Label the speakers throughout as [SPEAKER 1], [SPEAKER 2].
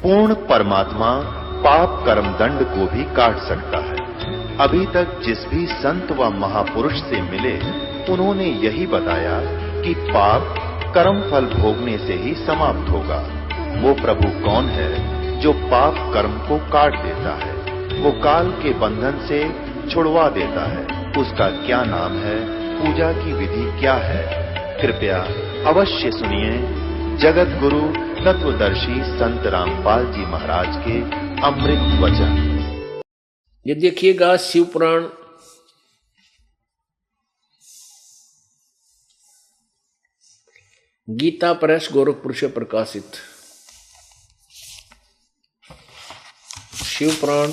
[SPEAKER 1] पूर्ण परमात्मा पाप कर्म दंड को भी काट सकता है। अभी तक जिस भी संत व महापुरुष से मिले, उन्होंने यही बताया कि पाप कर्म फल भोगने से ही समाप्त होगा। वो प्रभु कौन है जो पाप कर्म को काट देता है, वो काल के बंधन से छुड़वा देता है। उसका क्या नाम है, पूजा की विधि क्या है? कृपया अवश्य सुनिए जगत गुरु तत्वदर्शी संत रामपाल जी महाराज के अमृत वचन।
[SPEAKER 2] ये देखिएगा शिव पुराण गीता प्रेस गोरखपुर से प्रकाशित शिव पुराण,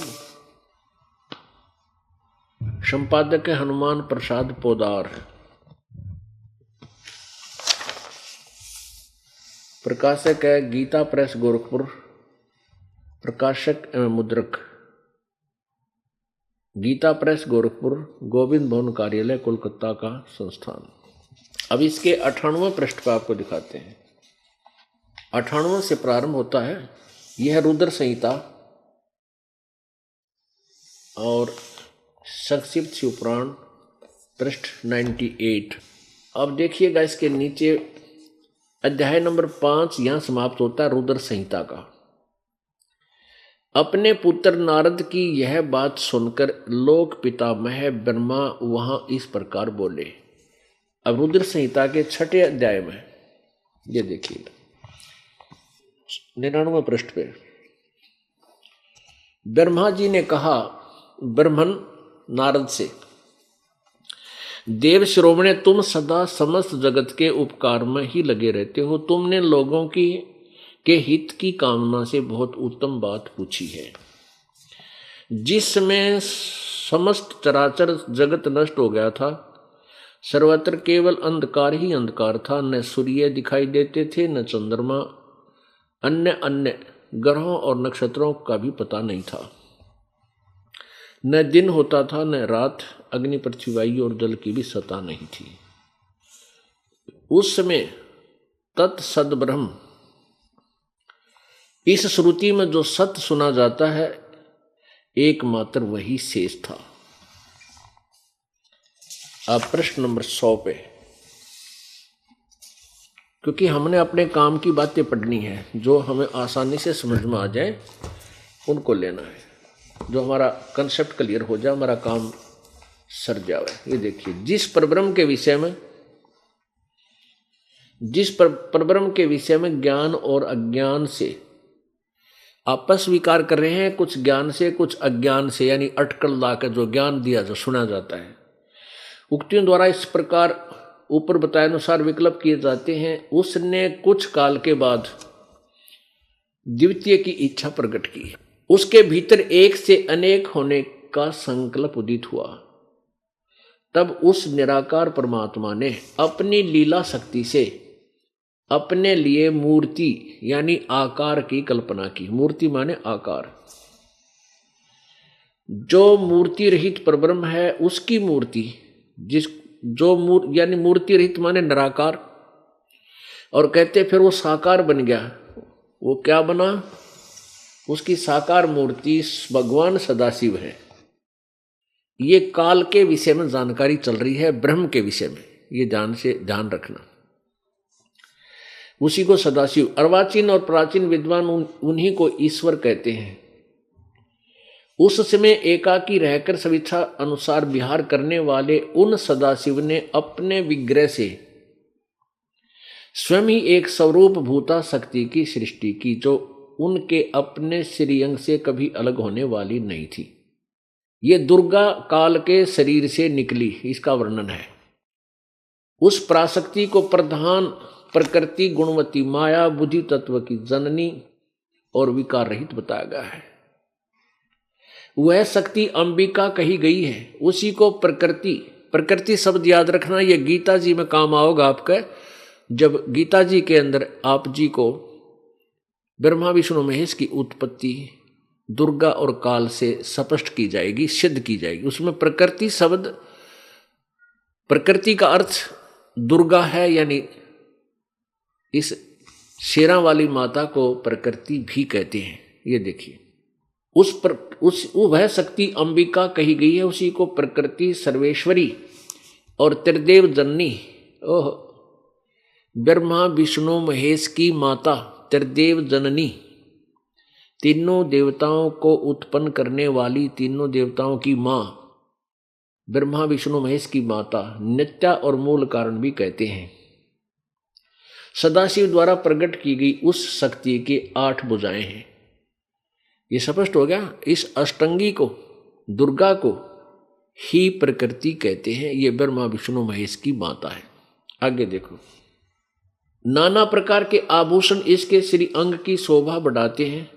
[SPEAKER 2] संपादक है हनुमान प्रसाद पोदार, प्रकाशक है गीता प्रेस गोरखपुर, प्रकाशक एवं मुद्रक गीता प्रेस गोरखपुर, गोविंद भवन कार्यालय कोलकाता का संस्थान। अब इसके 98वें पृष्ठ पर आपको दिखाते हैं। 98 से प्रारंभ होता है। यह रुद्र संहिता और संक्षिप्त शिवपुराण पृष्ठ 98। अब देखिएगा इसके नीचे अध्याय नंबर 5 यहां समाप्त होता है रुद्र संहिता का। अपने पुत्र नारद की यह बात सुनकर लोक पितामह ब्रह्मा वहां इस प्रकार बोले। अब रुद्र संहिता के 6ठे अध्याय में ये देखिए 99वें पृष्ठ पे ब्रह्मा जी ने कहा ब्रह्मन नारद से, देव श्रोमणे, तुम सदा समस्त जगत के उपकार में ही लगे रहते हो। तुमने लोगों के हित की कामना से बहुत उत्तम बात पूछी है। जिसमें समस्त चराचर जगत नष्ट हो गया था, सर्वत्र केवल अंधकार ही अंधकार था। न सूर्य दिखाई देते थे, न चंद्रमा, अन्य ग्रहों और नक्षत्रों का भी पता नहीं था। न दिन होता था न रात, अग्नि पृथ्वी वायु और जल की भी सत्ता नहीं थी। उस समय तत्सद ब्रह्म, इस श्रुति में जो सत्य सुना जाता है एकमात्र वही शेष था। अब प्रश्न नंबर 100 पे, क्योंकि हमने अपने काम की बातें पढ़नी है, जो हमें आसानी से समझ में आ जाए उनको लेना है, जो हमारा कंसेप्ट क्लियर हो जाए, हमारा काम सर जाए। ये देखिए, जिस परब्रह्म के विषय में ज्ञान और अज्ञान से आपस विकार कर रहे हैं, कुछ ज्ञान से कुछ अज्ञान से, यानी अटकल ला कर जो ज्ञान दिया जो सुना जाता है, उक्तियों द्वारा इस प्रकार ऊपर बताए अनुसार विकल्प किए जाते हैं। उसने कुछ काल के बाद द्वितीय की इच्छा प्रकट की। उसके भीतर एक से अनेक होने का संकल्प उदित हुआ। तब उस निराकार परमात्मा ने अपनी लीला शक्ति से अपने लिए मूर्ति यानी आकार की कल्पना की। मूर्ति माने आकार। जो मूर्ति रहित परब्रह्म है उसकी मूर्ति, यानी मूर्ति रहित माने निराकार, और कहते फिर वो साकार बन गया। वो क्या बना? उसकी साकार मूर्ति भगवान सदाशिव है। ये काल के विषय में जानकारी चल रही है, ब्रह्म के विषय में, ये ध्यान रखना। उसी को सदाशिव, अर्वाचीन और प्राचीन विद्वान उन्हीं को ईश्वर कहते हैं। उस समय एकाकी रहकर स्वेच्छा अनुसार विहार करने वाले उन सदाशिव ने अपने विग्रह से स्वयं ही एक स्वरूप भूता शक्ति की सृष्टि की, जो उनके अपने श्रीअंग से कभी अलग होने वाली नहीं थी। ये दुर्गा काल के शरीर से निकली, इसका वर्णन है। उस पराशक्ति को प्रधान प्रकृति गुणवती माया बुद्धि तत्व की जननी और विकार रहित बताया गया है। वह शक्ति अंबिका कही गई है। उसी को प्रकृति शब्द याद रखना, यह गीता जी में काम आओगा आपका। जब गीता जी के अंदर आप जी को ब्रह्मा विष्णु महेश की उत्पत्ति दुर्गा और काल से स्पष्ट की जाएगी, सिद्ध की जाएगी। उसमें प्रकृति शब्द, प्रकृति का अर्थ दुर्गा है, यानी इस शेरों वाली माता को प्रकृति भी कहते हैं। ये देखिए, वह शक्ति अंबिका कही गई है, उसी को प्रकृति सर्वेश्वरी और त्रिदेव जननी, ओह, ब्रह्मा विष्णु महेश की माता त्रिदेव जननी, तीनों देवताओं को उत्पन्न करने वाली, तीनों देवताओं की मां, ब्रह्मा विष्णु महेश की माता, नित्या और मूल कारण भी कहते हैं। सदाशिव द्वारा प्रकट की गई उस शक्ति के 8 भुजाएं हैं। ये स्पष्ट हो गया। इस अष्टंगी को, दुर्गा को ही प्रकृति कहते हैं। ये ब्रह्मा विष्णु महेश की माता है। आगे देखो, नाना प्रकार के आभूषण इसके श्री अंग की शोभा बढ़ाते हैं।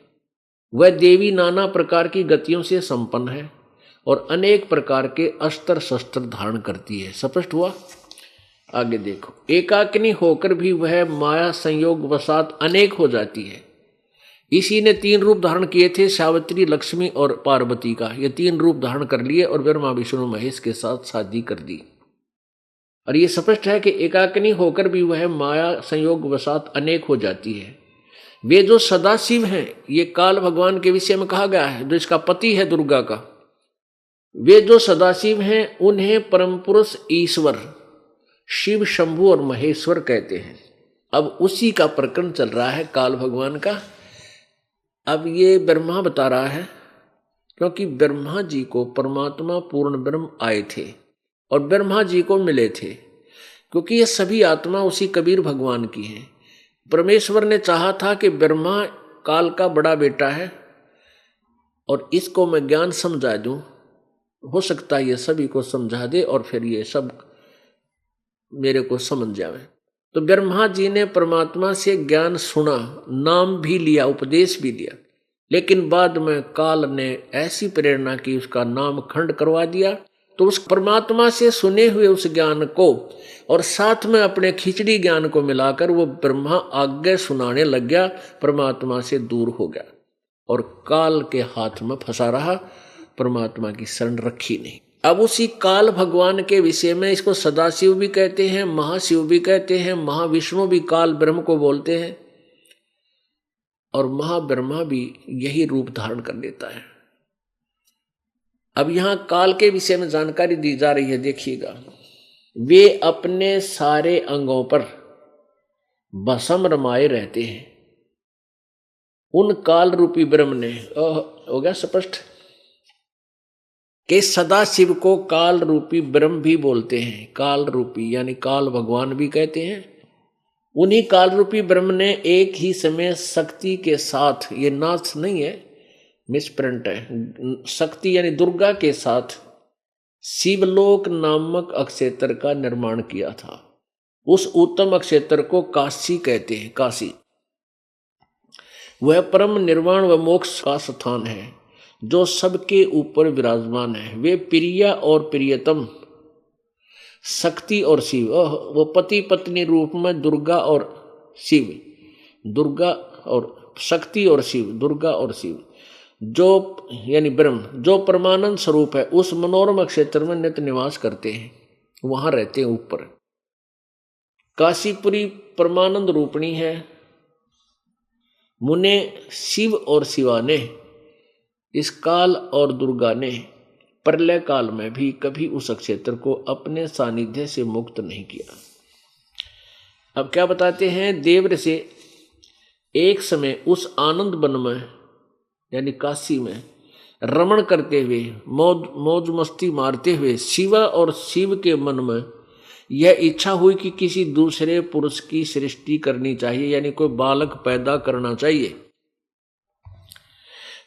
[SPEAKER 2] वह देवी नाना प्रकार की गतियों से संपन्न है और अनेक प्रकार के अस्त्र शस्त्र धारण करती है। स्पष्ट हुआ। आगे देखो, एकाकिनी होकर भी वह माया संयोग वसात अनेक हो जाती है। इसी ने 3 रूप धारण किए थे, सावित्री, लक्ष्मी और पार्वती का। ये 3 रूप धारण कर लिए और ब्रह्मा विष्णु महेश के साथ शादी कर दी। और ये स्पष्ट है कि एकाकिनी होकर भी वह माया संयोग वसात अनेक हो जाती है। वे जो सदाशिव हैं, ये काल भगवान के विषय में कहा गया है, जो इसका पति है दुर्गा का। वे जो सदाशिव हैं उन्हें परम पुरुष ईश्वर शिव, शंभु और महेश्वर कहते हैं। अब उसी का प्रकरण चल रहा है काल भगवान का। अब ये ब्रह्मा बता रहा है, क्योंकि ब्रह्मा जी को परमात्मा पूर्ण ब्रह्म आए थे और ब्रह्मा जी को मिले थे, क्योंकि ये सभी आत्मा उसी कबीर भगवान की है। परमेश्वर ने चाहा था कि ब्रह्मा काल का बड़ा बेटा है और इसको मैं ज्ञान समझा दूं, हो सकता है ये सभी को समझा दे और फिर ये सब मेरे को समझ जावे। तो ब्रह्मा जी ने परमात्मा से ज्ञान सुना, नाम भी लिया, उपदेश भी दिया, लेकिन बाद में काल ने ऐसी प्रेरणा की उसका नाम खंड करवा दिया। तो उस परमात्मा से सुने हुए उस ज्ञान को और साथ में अपने खिचड़ी ज्ञान को मिलाकर वो ब्रह्मा आगे सुनाने लग गया, परमात्मा से दूर हो गया और काल के हाथ में फंसा रहा, परमात्मा की शरण रखी नहीं। अब उसी काल भगवान के विषय में इसको सदाशिव भी कहते हैं, महाशिव भी कहते हैं, महाविष्णु भी काल ब्रह्म को बोलते हैं और महाब्रह्मा भी यही रूप धारण कर लेता है। अब यहां काल के विषय में जानकारी दी जा रही है, देखिएगा। वे अपने सारे अंगों पर भस्म रमाए रहते हैं। उन काल रूपी ब्रह्म ने, हो गया स्पष्ट, कि सदाशिव को काल रूपी ब्रह्म भी बोलते हैं। काल रूपी यानी काल भगवान भी कहते हैं। उन्हीं काल रूपी ब्रह्म ने एक ही समय शक्ति के साथ, ये नाथ नहीं है, मिसप्रिंट है, शक्ति यानी दुर्गा के साथ शिवलोक नामक अक्षेत्र का निर्माण किया था। उस उत्तम अक्षेत्र को काशी कहते हैं। काशी वह परम निर्वाण व मोक्ष का स्थान है जो सबके ऊपर विराजमान है। वे प्रिया और प्रियतम शक्ति और शिव, वो पति पत्नी रूप में दुर्गा और शिव, दुर्गा और शक्ति और शिव, दुर्गा और शिव, जो यानी ब्रह्म जो परमानंद स्वरूप है, उस मनोरम क्षेत्र में नित्य निवास करते हैं, वहां रहते हैं ऊपर। काशीपुरी परमानंद रूपणी है। मुने शिव और शिवा ने, इस काल और दुर्गा ने प्रलय काल में भी कभी उस क्षेत्र को अपने सानिध्य से मुक्त नहीं किया। अब क्या बताते हैं, देव से एक समय उस आनंद वन में यानी काशी में रमण करते हुए, मौज मस्ती मारते हुए शिवा और शिव के मन में यह इच्छा हुई कि किसी दूसरे पुरुष की सृष्टि करनी चाहिए, यानी कोई बालक पैदा करना चाहिए,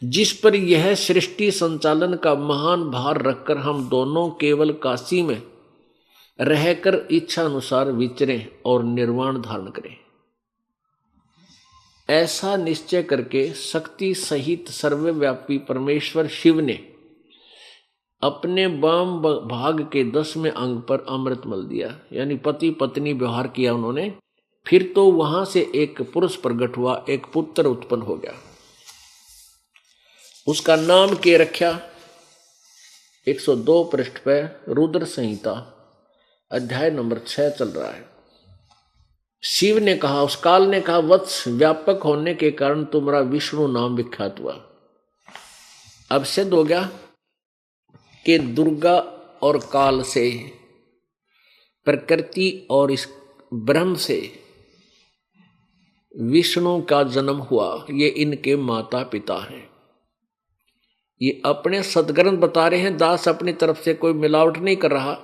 [SPEAKER 2] जिस पर यह सृष्टि संचालन का महान भार रखकर हम दोनों केवल काशी में रहकर इच्छा अनुसार विचरें और निर्वाण धारण करें। ऐसा निश्चय करके शक्ति सहित सर्वव्यापी परमेश्वर शिव ने अपने वाम भाग के 10वें अंग पर अमृत मल दिया, यानी पति पत्नी व्यवहार किया उन्होंने। फिर तो वहां से एक पुरुष प्रकट हुआ, एक पुत्र उत्पन्न हो गया। उसका नाम के रखा 102 पृष्ठ पर रुद्र संहिता अध्याय नंबर 6 चल रहा है। शिव ने कहा, उस काल ने कहा, वत्स व्यापक होने के कारण तुम्हारा विष्णु नाम विख्यात हुआ। अब सिद्ध हो गया कि दुर्गा और काल से, प्रकृति और इस ब्रह्म से विष्णु का जन्म हुआ। ये इनके माता पिता हैं। ये अपने सदग्रंथ बता रहे हैं, दास अपनी तरफ से कोई मिलावट नहीं कर रहा।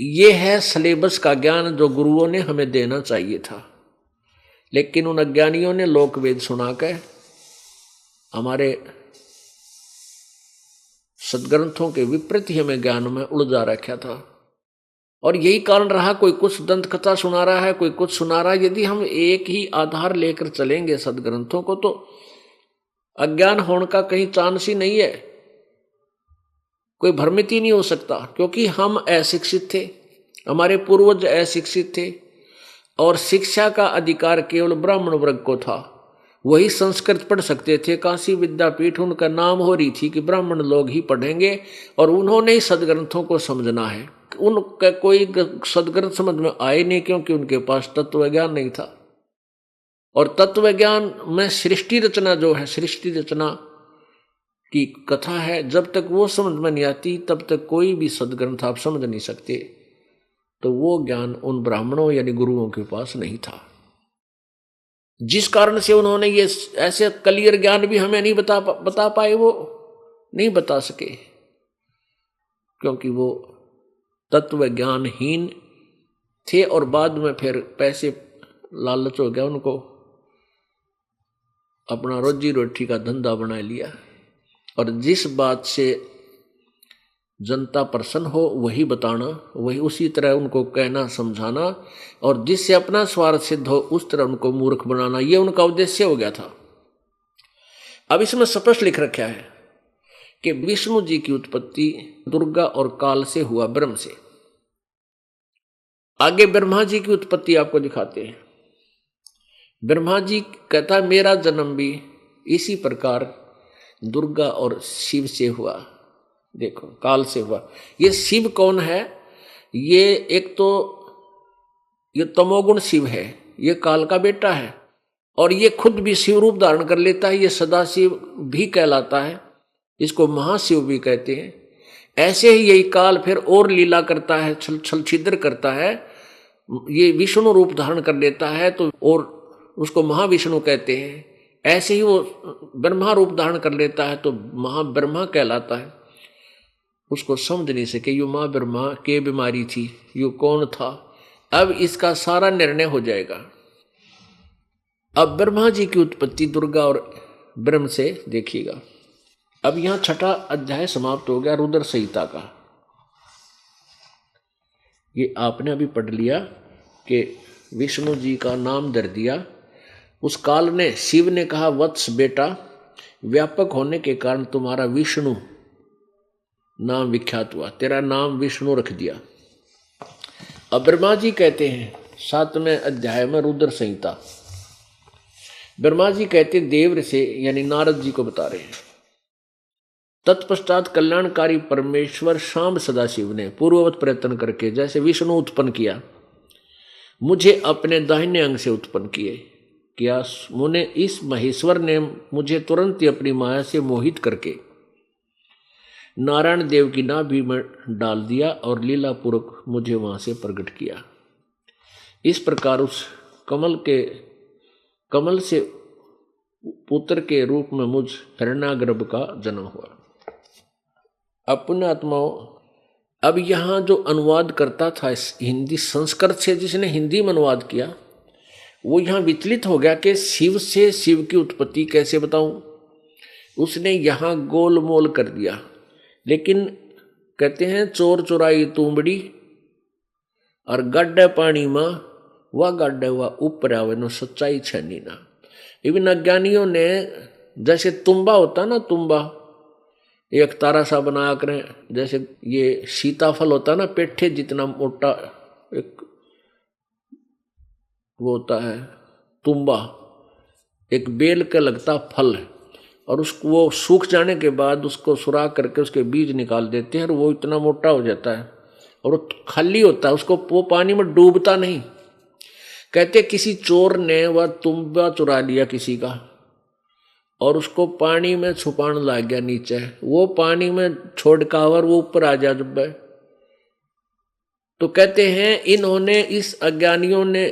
[SPEAKER 2] ये है सिलेबस का ज्ञान जो गुरुओं ने हमें देना चाहिए था, लेकिन उन अज्ञानियों ने लोकवेद सुनाकर हमारे सदग्रंथों के विपरीत ही हमें ज्ञान में उलझा रखा था। और यही कारण रहा, कोई कुछ दंत कथा सुना रहा है, कोई कुछ सुना रहा है। यदि हम एक ही आधार लेकर चलेंगे सदग्रंथों को, तो अज्ञान होने का कहीं चांस ही नहीं है, कोई भ्रमित ही नहीं हो सकता, क्योंकि हम अशिक्षित थे, हमारे पूर्वज अशिक्षित थे, और शिक्षा का अधिकार केवल ब्राह्मण वर्ग को था। वही संस्कृत पढ़ सकते थे। काशी विद्यापीठ उनका नाम हो रही थी कि ब्राह्मण लोग ही पढ़ेंगे, और उन्होंने ही सदग्रंथों को समझना है। उनका कोई सदग्रंथ समझ में आए नहीं, क्योंकि उनके पास तत्व ज्ञान नहीं था। और तत्व ज्ञान में सृष्टि रचना जो है, सृष्टि रचना की कथा है, जब तक वो समझ में नहीं आती तब तक कोई भी सदग्रंथ आप समझ नहीं सकते। तो वो ज्ञान उन ब्राह्मणों यानी गुरुओं के पास नहीं था, जिस कारण से उन्होंने ये ऐसे क्लियर ज्ञान भी हमें नहीं बता पाए, वो नहीं बता सके, क्योंकि वो तत्व ज्ञानहीन थे। और बाद में फिर पैसे लालच हो गया, उनको अपना रोजी रोटी का धंधा बना लिया, और जिस बात से जनता प्रसन्न हो वही बताना, वही उसी तरह उनको कहना समझाना, और जिससे अपना स्वार्थ सिद्ध हो उस तरह उनको मूर्ख बनाना, ये उनका उद्देश्य हो गया था। अब इसमें स्पष्ट लिख रखा है कि विष्णु जी की उत्पत्ति दुर्गा और काल से हुआ, ब्रह्म से। आगे ब्रह्मा जी की उत्पत्ति आपको दिखाते हैं। ब्रह्मा जी कहता मेरा जन्म भी इसी प्रकार दुर्गा और शिव से हुआ। देखो, काल से हुआ। ये शिव कौन है? ये एक तो ये तमोगुण शिव है, ये काल का बेटा है, और ये खुद भी शिव रूप धारण कर लेता है। ये सदाशिव भी कहलाता है, इसको महाशिव भी कहते हैं। ऐसे ही यही काल फिर और लीला करता है, छल छिद्र करता है। ये विष्णु रूप धारण कर लेता है तो और उसको महाविष्णु कहते हैं। ऐसे ही वो ब्रह्मा रूप धारण कर लेता है तो महाब्रह्मा कहलाता है। उसको समझ नहीं सके यू माँ ब्रह्मा के बीमारी थी, यू कौन था। अब इसका सारा निर्णय हो जाएगा। अब ब्रह्मा जी की उत्पत्ति दुर्गा और ब्रह्म से देखिएगा। अब यहां छठा अध्याय समाप्त हो गया रुद्र संहिता का। ये आपने अभी पढ़ लिया कि विष्णु जी का नाम धर दिया। उस काल ने शिव ने कहा वत्स बेटा, व्यापक होने के कारण तुम्हारा विष्णु नाम विख्यात हुआ, तेरा नाम विष्णु रख दिया। अब ब्रह्मा जी कहते हैं 7वें अध्याय में रुद्र संहिता, ब्रह्मा जी कहते देव से यानी नारद जी को बता रहे हैं। तत्पश्चात कल्याणकारी परमेश्वर शांब सदाशिव ने पूर्ववत प्रयत्न करके जैसे विष्णु उत्पन्न किया, मुझे अपने दाहिने अंग से उत्पन्न किया। मुने इस महेश्वर ने मुझे तुरंत ही अपनी माया से मोहित करके नारायण देव की नाभि में डाल दिया और लीलापूर्वक मुझे वहां से प्रकट किया। इस प्रकार उस कमल से पुत्र के रूप में मुझ हिरण्यागर्भ का जन्म हुआ। अब पुण्यात्माओं, अब यहाँ जो अनुवाद करता था हिंदी संस्कृत से, जिसने हिंदी में अनुवाद किया, वो यहाँ विचलित हो गया कि शिव से शिव की उत्पत्ति कैसे बताऊं। उसने यहाँ गोलमोल कर दिया। लेकिन कहते हैं चोर चुराई तुंबड़ी और गड्ढे पानी में वह गड्ढे हुआ ऊपर आवे नो सच्चाई छनी ना। इवन अज्ञानियों ने जैसे तुम्बा होता ना, तुम्बा एक तारा सा बनाया करें, जैसे ये सीताफल होता ना पेठे जितना मोटा एक वो होता है तुम्बा, एक बेल का लगता फल है, और उसको वो सूख जाने के बाद उसको सुराख करके उसके बीज निकाल देते हैं और वो इतना मोटा हो जाता है और वो खाली होता है, उसको वो पानी में डूबता नहीं, कहते किसी चोर ने वह तुम्बा चुरा लिया किसी का और उसको पानी में छुपाने लग गया नीचे, वो पानी में छोड़कावर वो ऊपर आ जा जब, तो कहते हैं इन्होंने, इस अज्ञानियों ने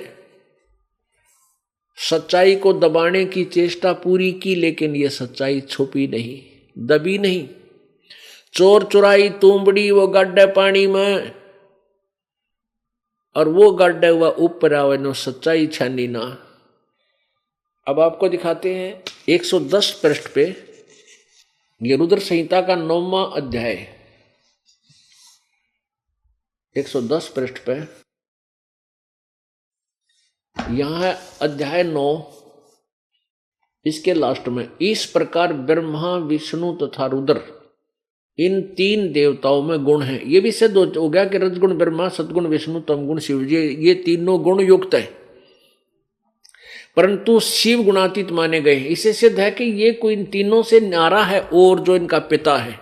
[SPEAKER 2] सच्चाई को दबाने की चेष्टा पूरी की, लेकिन ये सच्चाई छुपी नहीं, दबी नहीं। चोर चुराई तुंबड़ी वो गड्ढे पानी में, और वो गड्ढे हुआ ऊपर आवे नो सच्चाई छानी ना। अब आपको दिखाते हैं 110 पृष्ठ पे, ये रुद्र संहिता का 9वां अध्याय, 110 पृष्ठ पे, यहां है अध्याय 9, इसके लास्ट में, इस प्रकार ब्रह्मा विष्णु तथा रुद्र इन 3 देवताओं में गुण हैं। ये भी सिद्ध हो गया कि रजगुण ब्रह्मा, सतगुण विष्णु, तमगुण शिव, ये तीनों गुण युक्त है, परंतु शिव गुणातीत माने गए। इससे सिद्ध है कि ये कोई इन तीनों से न्यारा है और जो इनका पिता है।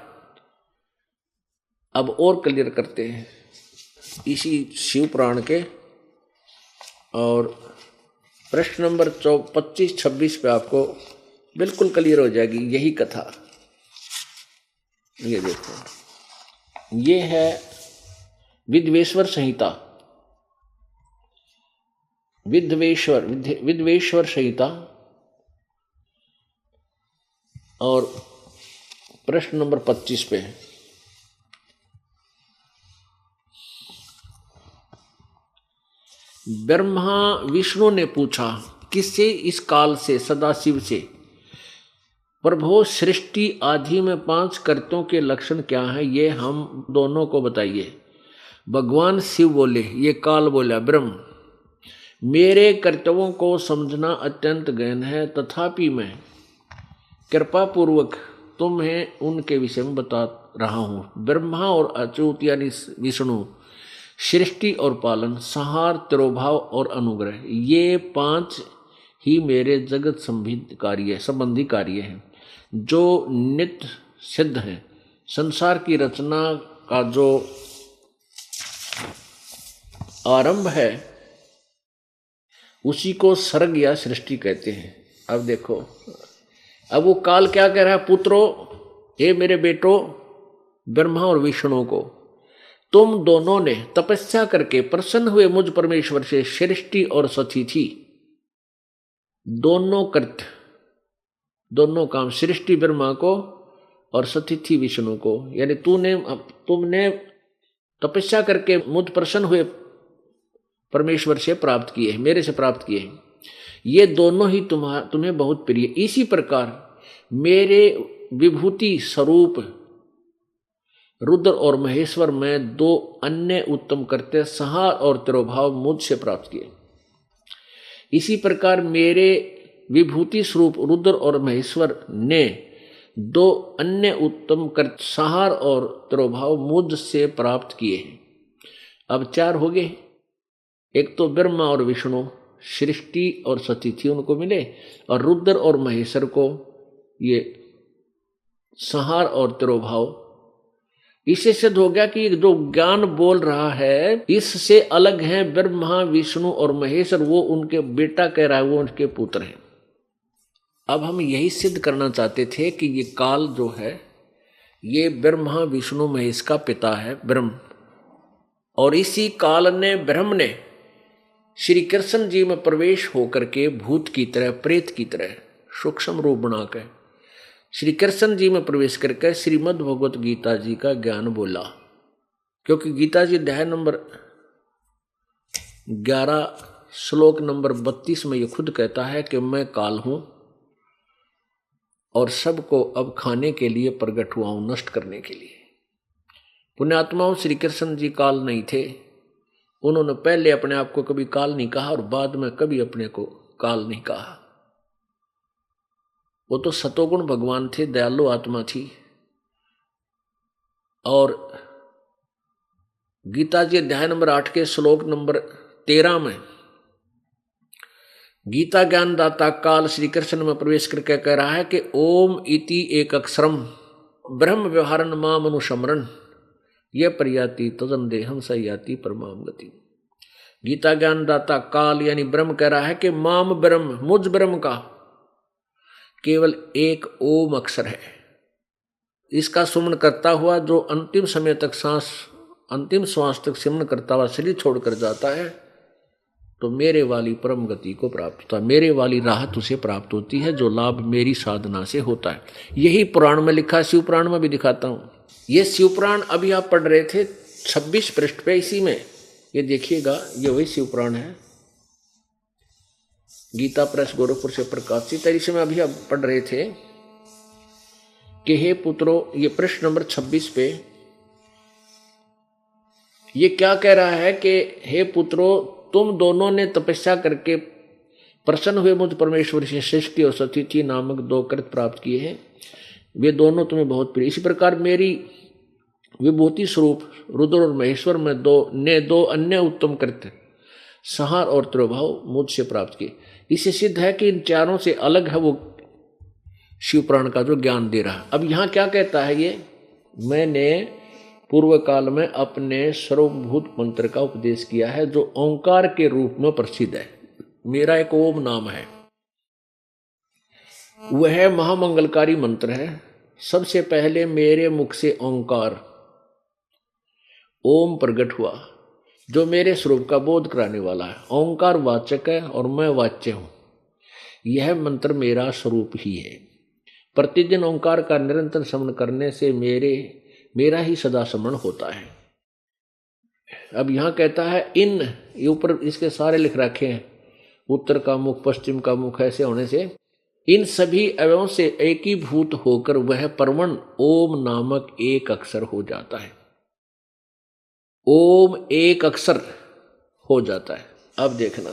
[SPEAKER 2] अब और क्लियर करते हैं इसी शिव पुराण के, और प्रश्न नंबर 25-26 पे आपको बिल्कुल क्लियर हो जाएगी यही कथा। ये देखो, ये है विद्वेश्वर संहिता, विद्वेश्वर संहिता, और प्रश्न नंबर 25 पे है। ब्रह्मा विष्णु ने पूछा किससे? इस काल से, सदाशिव से, प्रभु सृष्टि आदि में 5 कर्तों के लक्षण क्या हैं, ये हम दोनों को बताइए। भगवान शिव बोले, ये काल बोला, ब्रह्म, मेरे कर्तव्यों को समझना अत्यंत गहन है, तथापि मैं कृपा पूर्वक तुम्हें उनके विषय में बता रहा हूँ। ब्रह्मा और अच्युत यानी विष्णु सृष्टि और पालन, संहार, तिरोभाव और अनुग्रह, ये 5 ही मेरे जगत संबंधी कार्य हैं जो नित्य सिद्ध हैं। संसार की रचना का जो आरंभ है उसी को सर्ग या सृष्टि कहते हैं। अब देखो, अब वो काल क्या कह रहा है? पुत्रो, हे मेरे बेटो, ब्रह्मा और विष्णु को, तुम दोनों ने तपस्या करके प्रसन्न हुए मुझ परमेश्वर से सृष्टि और सतिथि दोनों कृत्य, दोनों काम, सृष्टि ब्रह्मा को और सतिथि विष्णु को, यानी तुमने तपस्या करके मुझ प्रसन्न हुए परमेश्वर से प्राप्त किए, मेरे से प्राप्त किए, ये दोनों ही तुम्हें बहुत प्रिय। इसी प्रकार मेरे विभूति स्वरूप रुद्र और महेश्वर में 2 अन्य उत्तम कर्त्य, संहार और तिरोभाव, मुझसे प्राप्त किए। इसी प्रकार मेरे विभूति स्वरूप रुद्र और महेश्वर ने 2 अन्य उत्तम कर्त्य, संहार और तिरोभाव, मुझसे प्राप्त किए हैं। अब 4 हो गए। एक तो ब्रह्मा और विष्णु सृष्टि और सतिथि उनको मिले, और रुद्र और महेश्वर को ये संहार और तिरोभाव। इससे सिद्ध हो गया कि जो ज्ञान बोल रहा है इससे अलग है ब्रह्मा विष्णु और महेश्वर, वो उनके बेटा कह रहा है, वो उनके पुत्र हैं। अब हम यही सिद्ध करना चाहते थे कि ये काल जो है ये ब्रह्मा विष्णु महेश का पिता है, ब्रह्म, और इसी काल ने, ब्रह्म ने श्री कृष्ण जी में प्रवेश होकर के भूत की तरह, प्रेत की तरह सूक्ष्म रूप बनाकर श्री कृष्ण जी में प्रवेश करके श्रीमद् भगवत गीता जी का ज्ञान बोला। क्योंकि गीता जी अध्याय नंबर 11 श्लोक नंबर 32 में ये खुद कहता है कि मैं काल हूं और सबको अब खाने के लिए प्रकट हुआ हूं, नष्ट करने के लिए। पुण्यात्माओं, श्री कृष्ण जी काल नहीं थे। उन्होंने पहले अपने आप को कभी काल नहीं कहा और बाद में कभी अपने को काल नहीं कहा। वो तो सतोगुण भगवान थे, दयालु आत्मा थी। और गीता जी अध्याय नंबर 8 के श्लोक नंबर 13 में गीता ज्ञानदाता काल श्री कृष्ण में प्रवेश करके कह रहा है कि ओम इति एक अक्षरम ब्रह्म व्यवहारन माम अनुसमरण यह प्रयाति तदन देहम सयाति परमाम गति। गीता ज्ञानदाता काल यानी ब्रह्म कह रहा है कि माम ब्रह्म, मुझ ब्रह्म का केवल एक ओम अक्षर है। इसका सुमन करता हुआ जो अंतिम समय तक अंतिम श्वास तक सिमरन करता हुआ शरीर छोड़कर जाता है तो मेरे वाली परम गति को प्राप्त होता है, मेरे वाली राहत उसे प्राप्त होती है जो लाभ मेरी साधना से होता है। यही पुराण में लिखा, शिव पुराण में भी दिखाता हूं। ये शिव पुराण अभी आप पढ़ रहे थे 26 पृष्ठ पे, इसी में ये देखिएगा, ये वही शिव पुराण है, गीता प्रेस गोरखपुर से प्रकाशित है। इसमें अभी आप पढ़ रहे थे कि हे पुत्रो, ये पृष्ठ नंबर 26 पे ये क्या कह रहा है कि हे पुत्रो, तुम दोनों ने तपस्या करके प्रसन्न हुए मुझ परमेश्वर से सृष्टि और सतिथि नामक 2 कृत प्राप्त किए हैं, वे दोनों तुम्हें बहुत प्रिय। इसी प्रकार मेरी विभूति स्वरूप रुद्र और महेश्वर में 2 अन्य उत्तम कृत संहार और त्रिभाव मुझसे प्राप्त किए। इससे सिद्ध है कि इन चारों से अलग है वो शिव पुराण का जो ज्ञान दे रहा। अब यहाँ क्या कहता है ये, मैंने पूर्व काल में अपने सर्वभूत मंत्र का उपदेश किया है जो ओंकार के रूप में प्रसिद्ध है। मेरा एक ओम नाम है, वह महामंगलकारी मंत्र है। सबसे पहले मेरे मुख से ओंकार ओम प्रकट हुआ जो मेरे स्वरूप का बोध कराने वाला है। ओंकार वाचक है और मैं वाच्य हूं। यह मंत्र मेरा स्वरूप ही है। प्रतिदिन ओंकार का निरंतर स्मरण करने से मेरा ही सदा स्मरण होता है। अब यहां कहता है इन, ये ऊपर इसके सारे लिख रखे हैं, उत्तर का मुख पश्चिम का मुख ऐसे होने से इन सभी अवयवों से एकीभूत होकर वह परमण ओम नामक एक अक्षर हो जाता है। ओम एक अक्षर हो जाता है। अब देखना,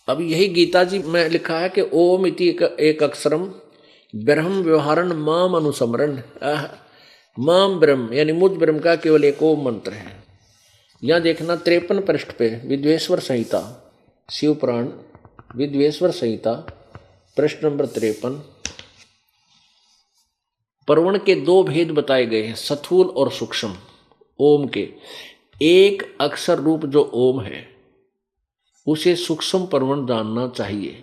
[SPEAKER 2] अब यही गीता जी में लिखा है कि ओम इति एक अक्षरम ब्रह्म व्यवहारण माम अनुसमरण। माम ब्रह्म यानी मुझ ब्रह्म का केवल एक ओम मंत्र है। यहां देखना 53 पृष्ठ पे विद्वेश्वर संहिता, शिव पुराण विद्वेश्वर संहिता प्रश्न नंबर 53, परवण के 2 भेद बताए गए हैं, स्थूल और सूक्ष्म ओम के। एक अक्षर रूप जो ओम है उसे सूक्ष्म परवण जानना चाहिए।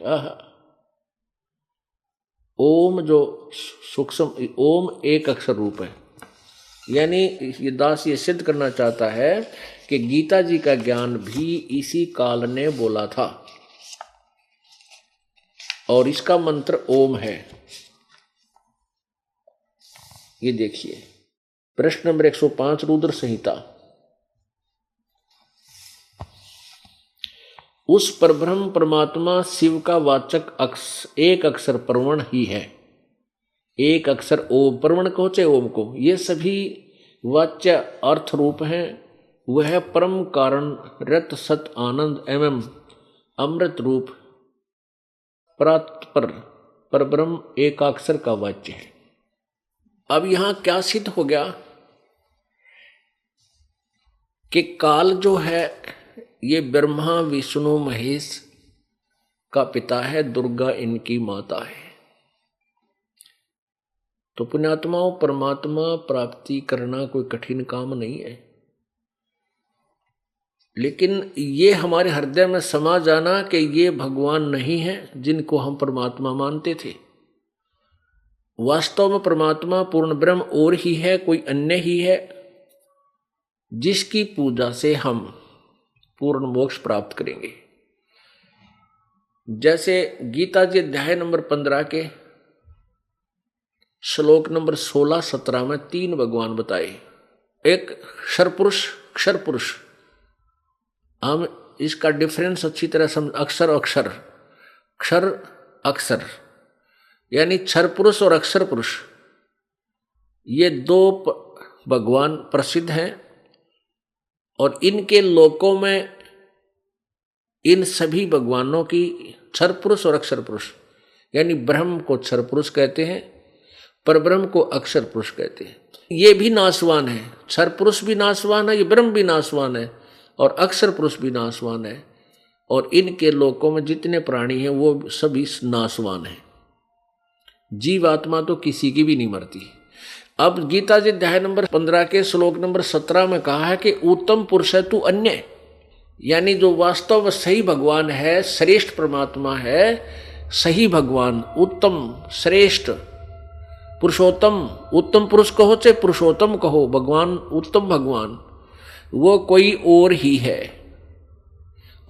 [SPEAKER 2] ओम जो सूक्ष्म, ओम एक अक्षर रूप है, यानी ये दास ये सिद्ध करना चाहता है कि गीता जी का ज्ञान भी इसी काल ने बोला था और इसका मंत्र ओम है। ये देखिए प्रश्न नंबर 105 रुद्र संहिता, उस परब्रह्म परमात्मा शिव का वाचक एक अक्षर परवण ही है। एक अक्षर ओम, परवण को चाहे ओम को, ये सभी वाच्य अर्थ रूप हैं। वह परम कारण रत सत आनंद एवं अमृत रूप परात्पर परब्रह्म एकाक्षर का वाच्य है। अब यहां क्या सिद्ध हो गया कि काल जो है ये ब्रह्मा विष्णु महेश का पिता है, दुर्गा इनकी माता है। तो पुण्यात्माओं, परमात्मा प्राप्ति करना कोई कठिन काम नहीं है, लेकिन ये हमारे हृदय में समा जाना कि ये भगवान नहीं है जिनको हम परमात्मा मानते थे। वास्तव में परमात्मा पूर्ण ब्रह्म और ही है, कोई अन्य ही है, जिसकी पूजा से हम पूर्ण मोक्ष प्राप्त करेंगे। जैसे गीता जी अध्याय नंबर 15 के श्लोक नंबर 16-17 में 3 भगवान बताए। एक क्षर पुरुष, हम इसका डिफरेंस अच्छी तरह समझ, अक्षर अक्षर, क्षर अक्षर यानी क्षर पुरुष और अक्षर पुरुष, ये 2 भगवान प्रसिद्ध हैं और इनके लोकों में इन सभी भगवानों की क्षर पुरुष और अक्षर पुरुष, यानी ब्रह्म को क्षर पुरुष कहते हैं, परब्रह्म को अक्षर पुरुष कहते हैं। ये भी नाशवान है, क्षर पुरुष भी नाशवान है, ये ब्रह्म भी नाशवान है और अक्षर पुरुष भी नाशवान है, और इनके लोकों में जितने प्राणी हैं वो सभी नाशवान हैं। जीवात्मा तो किसी की भी नहीं मरती। अब गीता जी अध्याय नंबर 15 के श्लोक नंबर 17 में कहा है कि उत्तम पुरुष है तू अन्य, यानी जो वास्तव में सही भगवान है, श्रेष्ठ परमात्मा है, सही भगवान, उत्तम, श्रेष्ठ, पुरुषोत्तम, उत्तम पुरुष कहो चाहे पुरुषोत्तम कहो, भगवान उत्तम भगवान, वो कोई और ही है।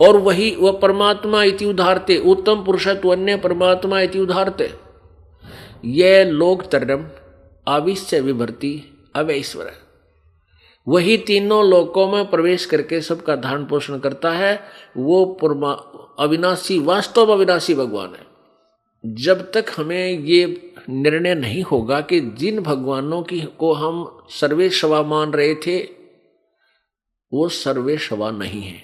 [SPEAKER 2] और वही वह परमात्मा इति उदाहरते, उत्तम पुरुषत्व अन्य परमात्मा इति उदाहरते। ये लोक तरम आविश्य विभर्ति अवैश्वर, वही तीनों लोकों में प्रवेश करके सबका धारण पोषण करता है। वो अविनाशी, वास्तव अविनाशी भगवान है। जब तक हमें ये निर्णय नहीं होगा कि जिन भगवानों की को हम सर्वेश्वा मान रहे थे वो सर्वेश्वा नहीं है,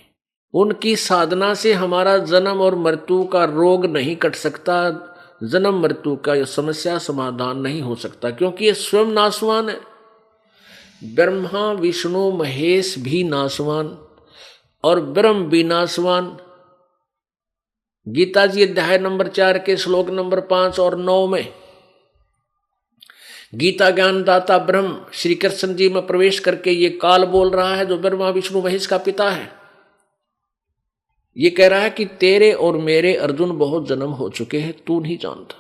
[SPEAKER 2] उनकी साधना से हमारा जन्म और मृत्यु का रोग नहीं कट सकता, जन्म मृत्यु का समस्या समाधान नहीं हो सकता, क्योंकि ये स्वयं नाशवान है। ब्रह्मा विष्णु महेश भी नाशवान और ब्रह्म भी नाशवान। गीता जी अध्याय नंबर 4 के श्लोक नंबर 5 और 9 में गीता ज्ञानदाता ब्रह्म श्री कृष्ण जी में प्रवेश करके ये काल बोल रहा है, जो ब्रह्मा विष्णु महेश का पिता है। ये कह रहा है कि तेरे और मेरे अर्जुन बहुत जन्म हो चुके हैं, तू नहीं जानता।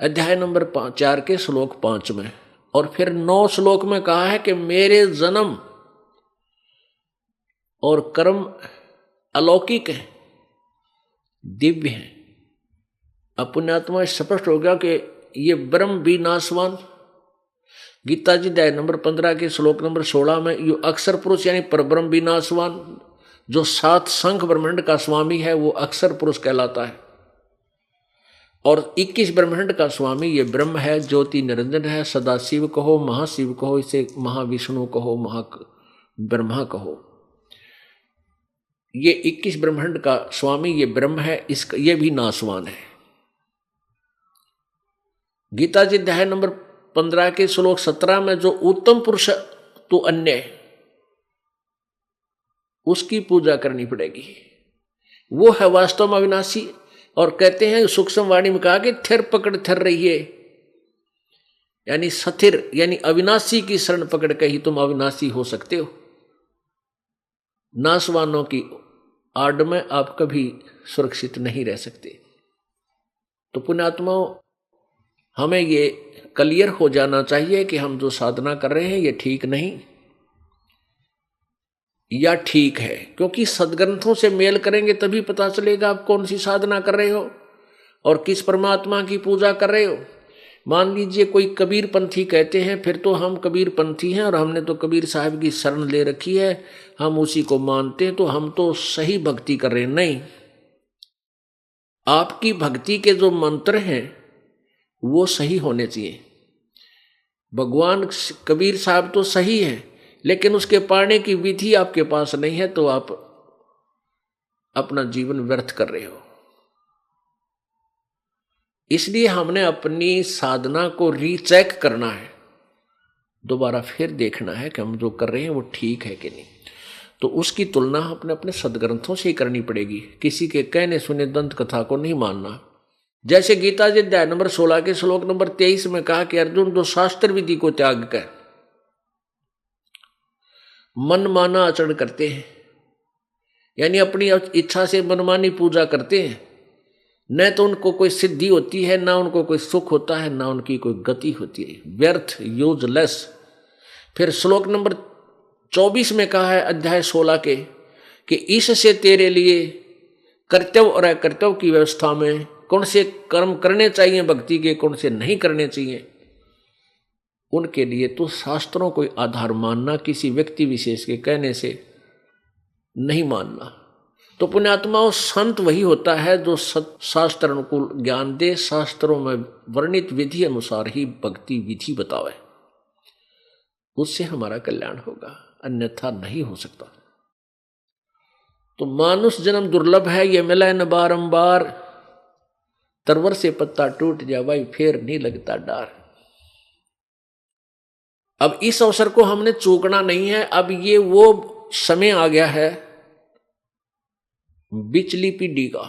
[SPEAKER 2] अध्याय नंबर 4 के श्लोक 5 में। और फिर 9 श्लोक में कहा है कि मेरे जन्म और कर्म अलौकिक है, दिव्य है। अपने आत्मा स्पष्ट हो गया कि ये ब्रह्म भी नाशवान। गीता जी अध्याय नंबर 15 के श्लोक नंबर 16 में यो अक्षर पुरुष यानी परब्रह्म भी नाशवान, जो 7 शंख ब्रह्मांड का स्वामी है वो अक्षर पुरुष कहलाता है। और 21 ब्रह्मांड का स्वामी ये ब्रह्म है, ज्योति निरंजन है, सदाशिव कहो, महाशिव कहो, इसे महाविष्णु कहो, ब्रह्मा कहो। ये 21 ब्रह्मांड का स्वामी ये ब्रह्म है, इसका ये भी नाशवान है। गीता जी अध्याय नंबर 15 के श्लोक 17 में जो उत्तम पुरुष तो अन्य उसकी पूजा करनी पड़ेगी, वो है वास्तव में अविनाशी। और कहते हैं सूक्ष्म वाणी में कहा कि थिर पकड़ थिर रहिए, यानी स्थिर यानी अविनाशी की शरण पकड़ के ही तुम अविनाशी हो सकते हो। नाशवानों की आड़ में आप कभी सुरक्षित नहीं रह सकते। तो पुण्यात्माओं, हमें ये क्लियर हो जाना चाहिए कि हम जो साधना कर रहे हैं ये ठीक नहीं या ठीक है, क्योंकि सदग्रंथों से मेल करेंगे तभी पता चलेगा आप कौन सी साधना कर रहे हो और किस परमात्मा की पूजा कर रहे हो। मान लीजिए कोई कबीर पंथी कहते हैं, फिर तो हम कबीर पंथी हैं और हमने तो कबीर साहब की शरण ले रखी है, हम उसी को मानते हैं, तो हम तो सही भक्ति कर रहे हैं। नहीं, आपकी भक्ति के जो मंत्र हैं वो सही होने चाहिए। भगवान कबीर साहब तो सही है, लेकिन उसके पाने की विधि आपके पास नहीं है, तो आप अपना जीवन व्यर्थ कर रहे हो। इसलिए हमने अपनी साधना को रीचेक करना है, दोबारा फिर देखना है कि हम जो कर रहे हैं वो ठीक है कि नहीं। तो उसकी तुलना अपने अपने सदग्रंथों से ही करनी पड़ेगी, किसी के कहने सुने दंत कथा को नहीं मानना। जैसे गीता जी अध्याय नंबर 16 के श्लोक नंबर 23 में कहा कि अर्जुन जो शास्त्र विधि को त्याग कर मनमाना आचरण करते हैं, यानी अपनी इच्छा से मनमानी पूजा करते हैं, न तो उनको कोई सिद्धि होती है, ना उनको कोई सुख होता है, ना उनकी कोई गति होती है, व्यर्थ, यूजलेस। फिर श्लोक नंबर 24 में कहा है अध्याय 16 के कि इससे तेरे लिए कर्तव्य और अकर्तव्य की व्यवस्था में कौन से कर्म करने चाहिए भक्ति के, कौन से नहीं करने चाहिए, उनके लिए तो शास्त्रों को आधार मानना, किसी व्यक्ति विशेष के कहने से नहीं मानना। तो पुण्यात्माओं, संत वही होता है जो शास्त्र अनुकूल ज्ञान दे, शास्त्रों में वर्णित विधि अनुसार ही भक्ति विधि बतावे, उससे हमारा कल्याण होगा, अन्यथा नहीं हो सकता। तो मानुष जन्म दुर्लभ है, ये मिला न बारंबार, तरवर से पत्ता टूट जाए फिर नहीं लगता डार। अब इस अवसर को हमने चूकना नहीं है। अब ये वो समय आ गया है बिचली पीढ़ी का।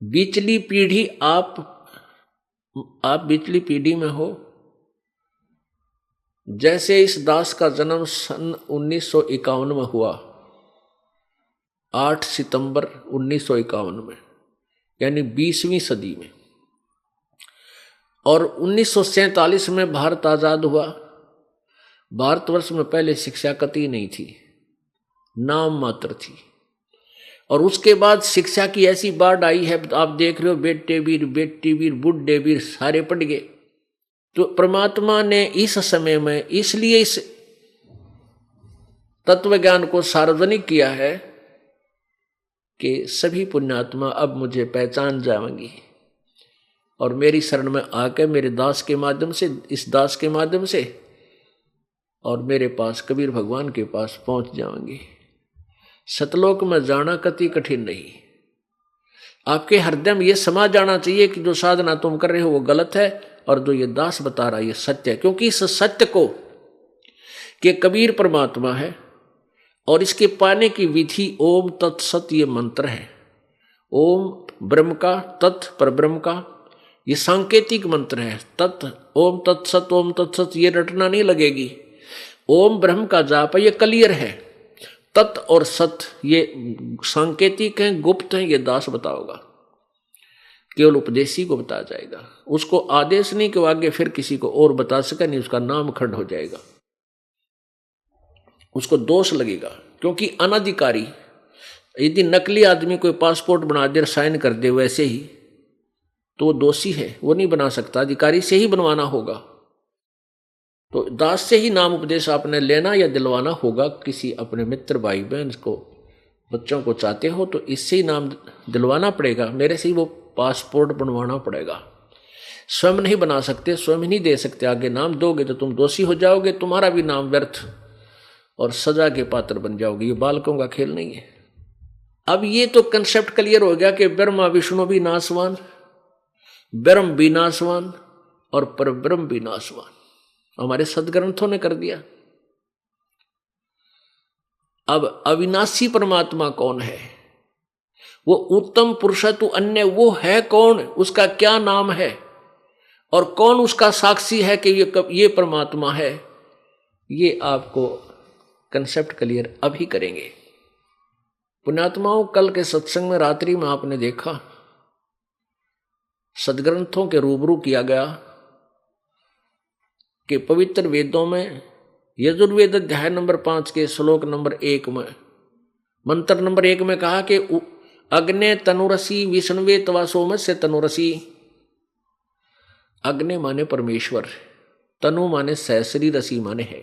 [SPEAKER 2] बिचली पीढ़ी आप बिचली पीढ़ी में हो, जैसे इस दास का जन्म सन 1951 में हुआ, 8 सितंबर 1951 में, यानी 20वीं सदी में, और 1947 में भारत आजाद हुआ। भारतवर्ष में पहले शिक्षा कतई नहीं थी, नाम मात्र थी, और उसके बाद शिक्षा की ऐसी बाढ़ आई है, आप देख रहे हो, बेटे वीर, बेटी वीर, बुढ़े वीर सारे पढ़ गए। तो परमात्मा ने इस समय में इसलिए इस तत्व ज्ञान को सार्वजनिक किया है कि सभी पुण्यात्मा अब मुझे पहचान जाएंगी और मेरी शरण में आकर मेरे दास के माध्यम से, इस दास के माध्यम से, और मेरे पास कबीर भगवान के पास पहुंच जाएंगे। सतलोक में जाना कति कठिन नहीं। आपके हृदय में यह समा जाना चाहिए कि जो साधना तुम कर रहे हो वो गलत है और जो ये दास बता रहा है ये सत्य है, क्योंकि इस सत्य को कि कबीर परमात्मा है और इसके पाने की विधि ओम तत्सत ये मंत्र है। ओम ब्रह्म का, तत् पर ब्रह्म का, ये सांकेतिक मंत्र है। तत् ओम तत्सत ये रटना नहीं लगेगी। ओम ब्रह्म का जाप है, ये क्लियर है। तत् और सत ये सांकेतिक हैं, गुप्त हैं, ये दास बताओगा, केवल उपदेशी को बताया जाएगा। उसको आदेश नहीं कि वो आगे फिर किसी को और बता सके, नहीं, उसका नाम खंड हो जाएगा, उसको दोष लगेगा। क्योंकि अनधिकारी, यदि नकली आदमी कोई पासपोर्ट बना दे, साइन कर दे वैसे ही, तो वो दोषी है, वो नहीं बना सकता, अधिकारी से ही बनवाना होगा। तो दास से ही नाम उपदेश आपने लेना या दिलवाना होगा। किसी अपने मित्र भाई बहन को, बच्चों को चाहते हो तो इससे ही नाम दिलवाना पड़ेगा, मेरे से ही वो पासपोर्ट बनवाना पड़ेगा। स्वयं नहीं बना सकते, स्वयं नहीं दे सकते। आगे नाम दोगे तो तुम दोषी हो जाओगे, तुम्हारा भी नाम व्यर्थ और सजा के पात्र बन जाओगे। ये बालकों का खेल नहीं है। अब ये तो कंसेप्ट क्लियर हो गया कि ब्रह्मा विष्णु भी नाशवान, ब्रह्म भी नाशवान और परब्रह्म भी नाशवान, हमारे सदग्रंथों ने कर दिया। अब अविनाशी परमात्मा कौन है? वो उत्तम पुरुष तु अन्य, वो है कौन, उसका क्या नाम है और कौन उसका साक्षी है कि ये परमात्मा है? ये आपको कंसेप्ट क्लियर अभी करेंगे। पुण्यात्माओं, कल के सत्संग में रात्रि में आपने देखा, सदग्रंथों के रूबरू किया गया कि पवित्र वेदों में यजुर्वेद अध्याय नंबर 5 के श्लोक नंबर 1 में, मंत्र नंबर 1 में कहा कि अग्ने तनुरसी विष्णुवे तवा सोमस्य तनुरसी। अग्नि माने परमेश्वर, तनु माने सहशरीर, रसी माने है।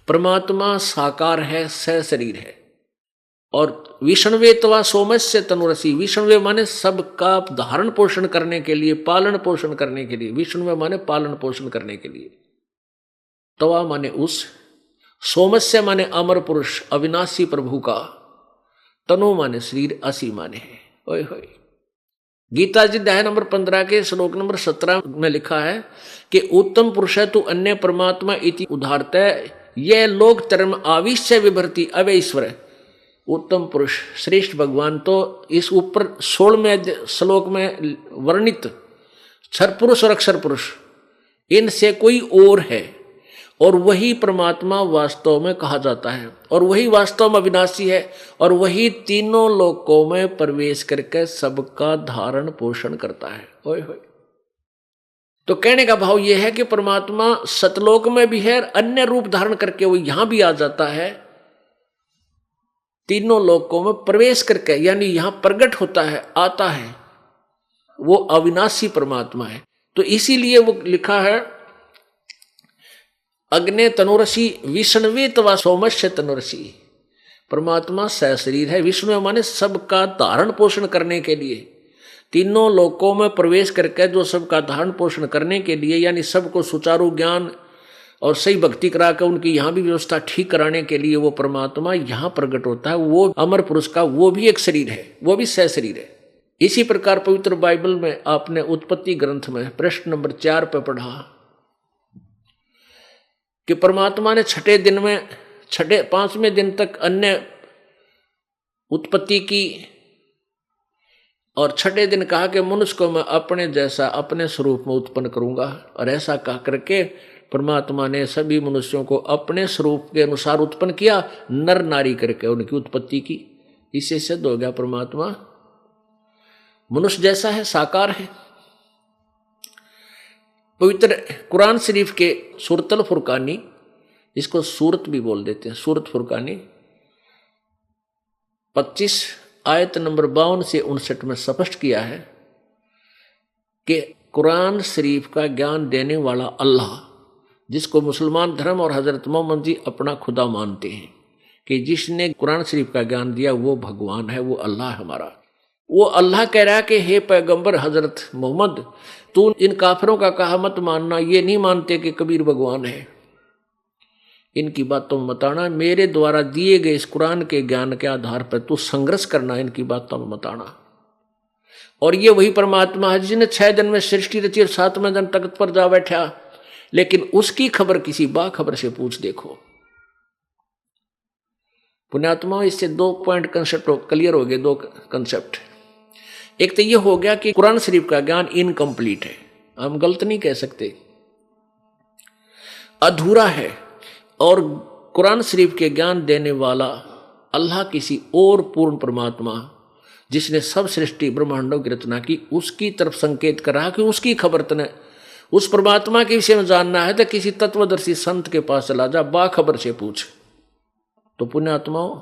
[SPEAKER 2] परमात्मा साकार है, सहशरीर है। और विष्णुवे तवा सोमस्य तनुरसी, विष्णुवे माने सबका धारण पोषण करने के लिए, पालन पोषण करने के लिए। विष्णुवे माने पालन पोषण करने के लिए। तवा माने उस, सोमस्य माने अमर पुरुष अविनाशी प्रभु का, तनु माने शरीर, असी माने है। ओए होए। गीता जी अध्याय नंबर 15 के श्लोक नंबर 17 में लिखा है कि उत्तम पुरुष है तु अन्य परमात्मा इति उदाहरत, यह लोक धर्म आविश्य विभर्ति अवय ईश्वर। उत्तम पुरुष श्रेष्ठ भगवान तो इस ऊपर 16वें श्लोक में वर्णित क्षर पुरुष और अक्षर पुरुष, इनसे कोई और है, और वही परमात्मा वास्तव में कहा जाता है, और वही वास्तव में अविनाशी है, और वही तीनों लोकों में प्रवेश करके सबका धारण पोषण करता है। ओए होए। तो कहने का भाव यह है कि परमात्मा सतलोक में भी है, अन्य रूप धारण करके वो यहां भी आ जाता है, तीनों लोकों में प्रवेश करके, यानी यहां प्रकट होता है, आता है। वो अविनाशी परमात्मा है। तो इसीलिए वो लिखा है अग्ने तनुरसी विष्णुवे तवा सोमस्य तनुरसी। परमात्मा सहशरीर है, विष्णु माने सबका धारण पोषण करने के लिए, तीनों लोकों में प्रवेश करके जो सबका धारण पोषण करने के लिए, यानी सबको सुचारू ज्ञान और सही भक्ति करा कर उनकी यहाँ भी व्यवस्था ठीक कराने के लिए वो परमात्मा यहाँ प्रकट होता है। वो अमर पुरुष का वो भी एक शरीर है, वो भी सहशरीर है। इसी प्रकार पवित्र बाइबल में आपने उत्पत्ति ग्रंथ में प्रश्न नंबर 4 पे पढ़ा कि परमात्मा ने छठे 5वें दिन तक अन्य उत्पत्ति की, और छठे दिन कहा कि मनुष्य को मैं अपने जैसा अपने स्वरूप में उत्पन्न करूंगा। और ऐसा कह करके परमात्मा ने सभी मनुष्यों को अपने स्वरूप के अनुसार उत्पन्न किया, नर नारी करके उनकी उत्पत्ति की। इससे सिद्ध हो गया परमात्मा मनुष्य जैसा है, साकार है। पवित्र कुरान शरीफ के सूरतल फुरकानी, इसको सूरत भी बोल देते हैं, सूरत फुरकानी 25 आयत नंबर 52 से 59 में स्पष्ट किया है कि कुरान शरीफ का ज्ञान देने वाला अल्लाह, जिसको मुसलमान धर्म और हजरत मोहम्मद जी अपना खुदा मानते हैं, कि जिसने कुरान शरीफ का ज्ञान दिया वो भगवान है, वो अल्लाह है हमारा। वो अल्लाह कह रहा है कि हे पैगंबर हजरत मोहम्मद, तू इन काफिरों का कहा मत मानना, ये नहीं मानते कि कबीर भगवान है, इनकी बातों में मत आना। मेरे द्वारा दिए गए इस कुरान के ज्ञान के आधार पर तू संघर्ष करना, इनकी बातों में मत आना। और ये वही परमात्मा है जिसने 6 दिन में सृष्टि रची और 7वें दिन तख्त पर जा बैठा, लेकिन उसकी खबर किसी बाखबर से पूछ देखो। पुण्यात्मा, इससे 2 पॉइंट कंसेप्ट क्लियर हो गए, 2 कंसेप्ट। एक तो ये हो गया कि कुरान शरीफ का ज्ञान इनकम्प्लीट है, हम गलत नहीं कह सकते, अधूरा है। और कुरान शरीफ के ज्ञान देने वाला अल्लाह किसी और पूर्ण परमात्मा, जिसने सब सृष्टि ब्रह्मांडों की रचना की, उसकी तरफ संकेत कर रहा कि उसकी खबर तने उस परमात्मा के विषय में जानना है तो किसी तत्वदर्शी संत के पास चला जा, बाखबर से पूछ। तो पुण्यात्माओं,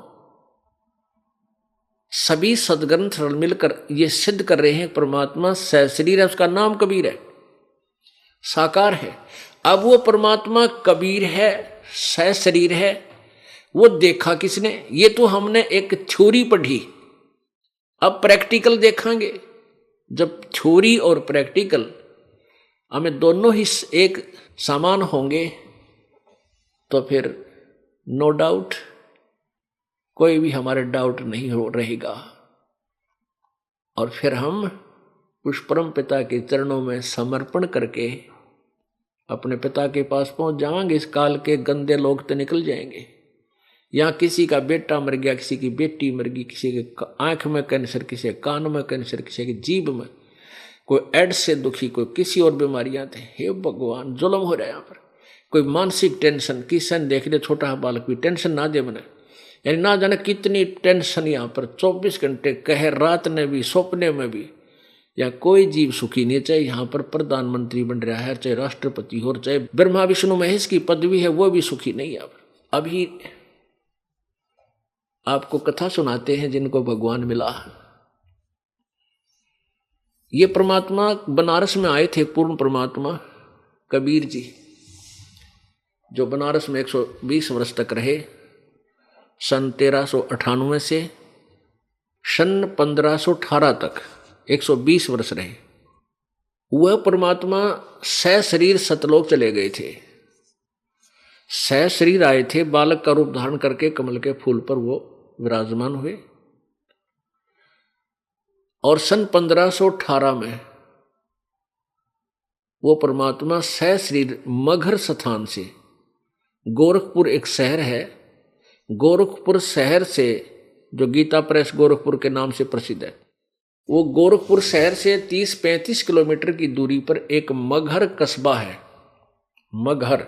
[SPEAKER 2] सभी सदग्रंथ मिलकर ये सिद्ध कर रहे हैं परमात्मा सशरीर है, उसका नाम कबीर है, साकार है। अब वो परमात्मा कबीर है, सशरीर है, वो देखा किसने? ये तो हमने एक थ्योरी पढ़ी, अब प्रैक्टिकल देखेंगे। जब थ्योरी और प्रैक्टिकल हमें दोनों ही एक समान होंगे तो फिर नो डाउट कोई भी हमारे डाउट नहीं हो रहेगा, और फिर हम उस परम पिता के चरणों में समर्पण करके अपने पिता के पास पहुंच जाएंगे। इस काल के गंदे लोग तो निकल जाएंगे। यहाँ किसी का बेटा मर गया, किसी की बेटी मर गई, किसी के आंख में कैंसर, किसी के कान में कैंसर, किसी की जीभ में, कोई एड्स से दुखी, कोई किसी और बीमारियां थे। हे भगवान, जुल्म हो रहा है यहाँ पर। कोई मानसिक टेंशन, किसन देख ले छोटा बालक भी टेंशन ना दे बने, यानी ना जाने कितनी टेंशन यहाँ पर 24 घंटे कहे, रात में भी, सपने में भी। या कोई जीव सुखी नहीं, चाहे यहाँ पर प्रधानमंत्री बन रहा है, चाहे राष्ट्रपति हो, चाहे ब्रह्मा विष्णु महेश की पदवी है, वो भी सुखी नहीं है। अभी आपको कथा सुनाते हैं जिनको भगवान मिला। ये परमात्मा बनारस में आए थे, पूर्ण परमात्मा कबीर जी, जो बनारस में 120 वर्ष तक रहे, सन 1398 से सन 1518 तक 120 वर्ष रहे। वह परमात्मा सशरीर सतलोक चले गए थे, सशरीर आए थे, बालक का रूप धारण करके कमल के फूल पर वो विराजमान हुए। और सन 1518 में वो परमात्मा सशरीर मगहर स्थान से, गोरखपुर एक शहर है, गोरखपुर शहर से, जो गीता प्रेस गोरखपुर के नाम से प्रसिद्ध है, वो गोरखपुर शहर से 30-35 किलोमीटर की दूरी पर एक मगहर कस्बा है, मगहर।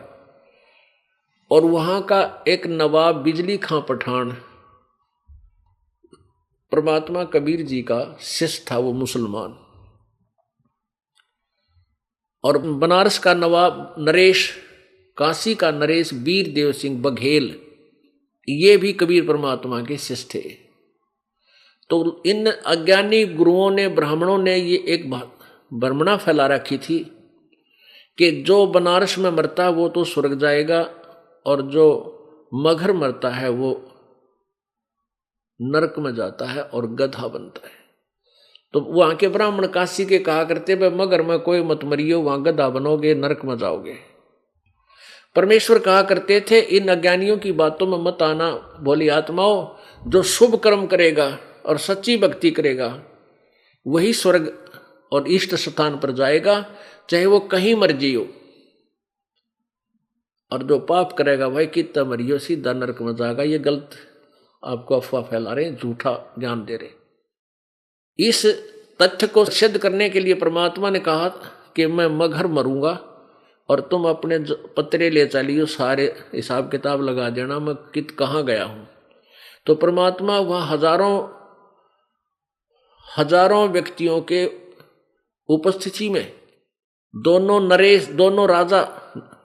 [SPEAKER 2] और वहां का एक नवाब बिजली खां पठान परमात्मा कबीर जी का शिष्य था, वो मुसलमान। और बनारस का नवाब नरेश, काशी का नरेश वीर देव सिंह बघेल, ये भी कबीर परमात्मा के शिष्य थे। तो इन अज्ञानी गुरुओं ने, ब्राह्मणों ने ये एक भ्रमणा फैला रखी थी कि जो बनारस में मरता है वो तो स्वर्ग जाएगा, और जो मगहर मरता है वो नरक में जाता है और गधा बनता है। तो वहां के ब्राह्मण काशी के कहा करते, भाई मगहर में कोई मत मरियो, वहां गधा बनोगे, नरक में जाओगे। परमेश्वर कहा करते थे, इन अज्ञानियों की बातों में मत आना भोली आत्माओं, जो शुभ कर्म करेगा और सच्ची भक्ति करेगा वही स्वर्ग और इष्ट स्थान पर जाएगा, चाहे वो कहीं मर्जी हो। और जो पाप करेगा भाई कितना मरियो, सीधा नरक में जाएगा। ये गलत आपको अफवाह फैला रहे हैं, झूठा ज्ञान दे रहे। इस तथ्य को सिद्ध करने के लिए परमात्मा ने कहा कि मैं मगहर मरूंगा और तुम अपने पत्रे ले चलियो, सारे हिसाब किताब लगा देना मैं कहाँ गया हूं। तो परमात्मा वहां हजारों व्यक्तियों के उपस्थिति में दोनों राजा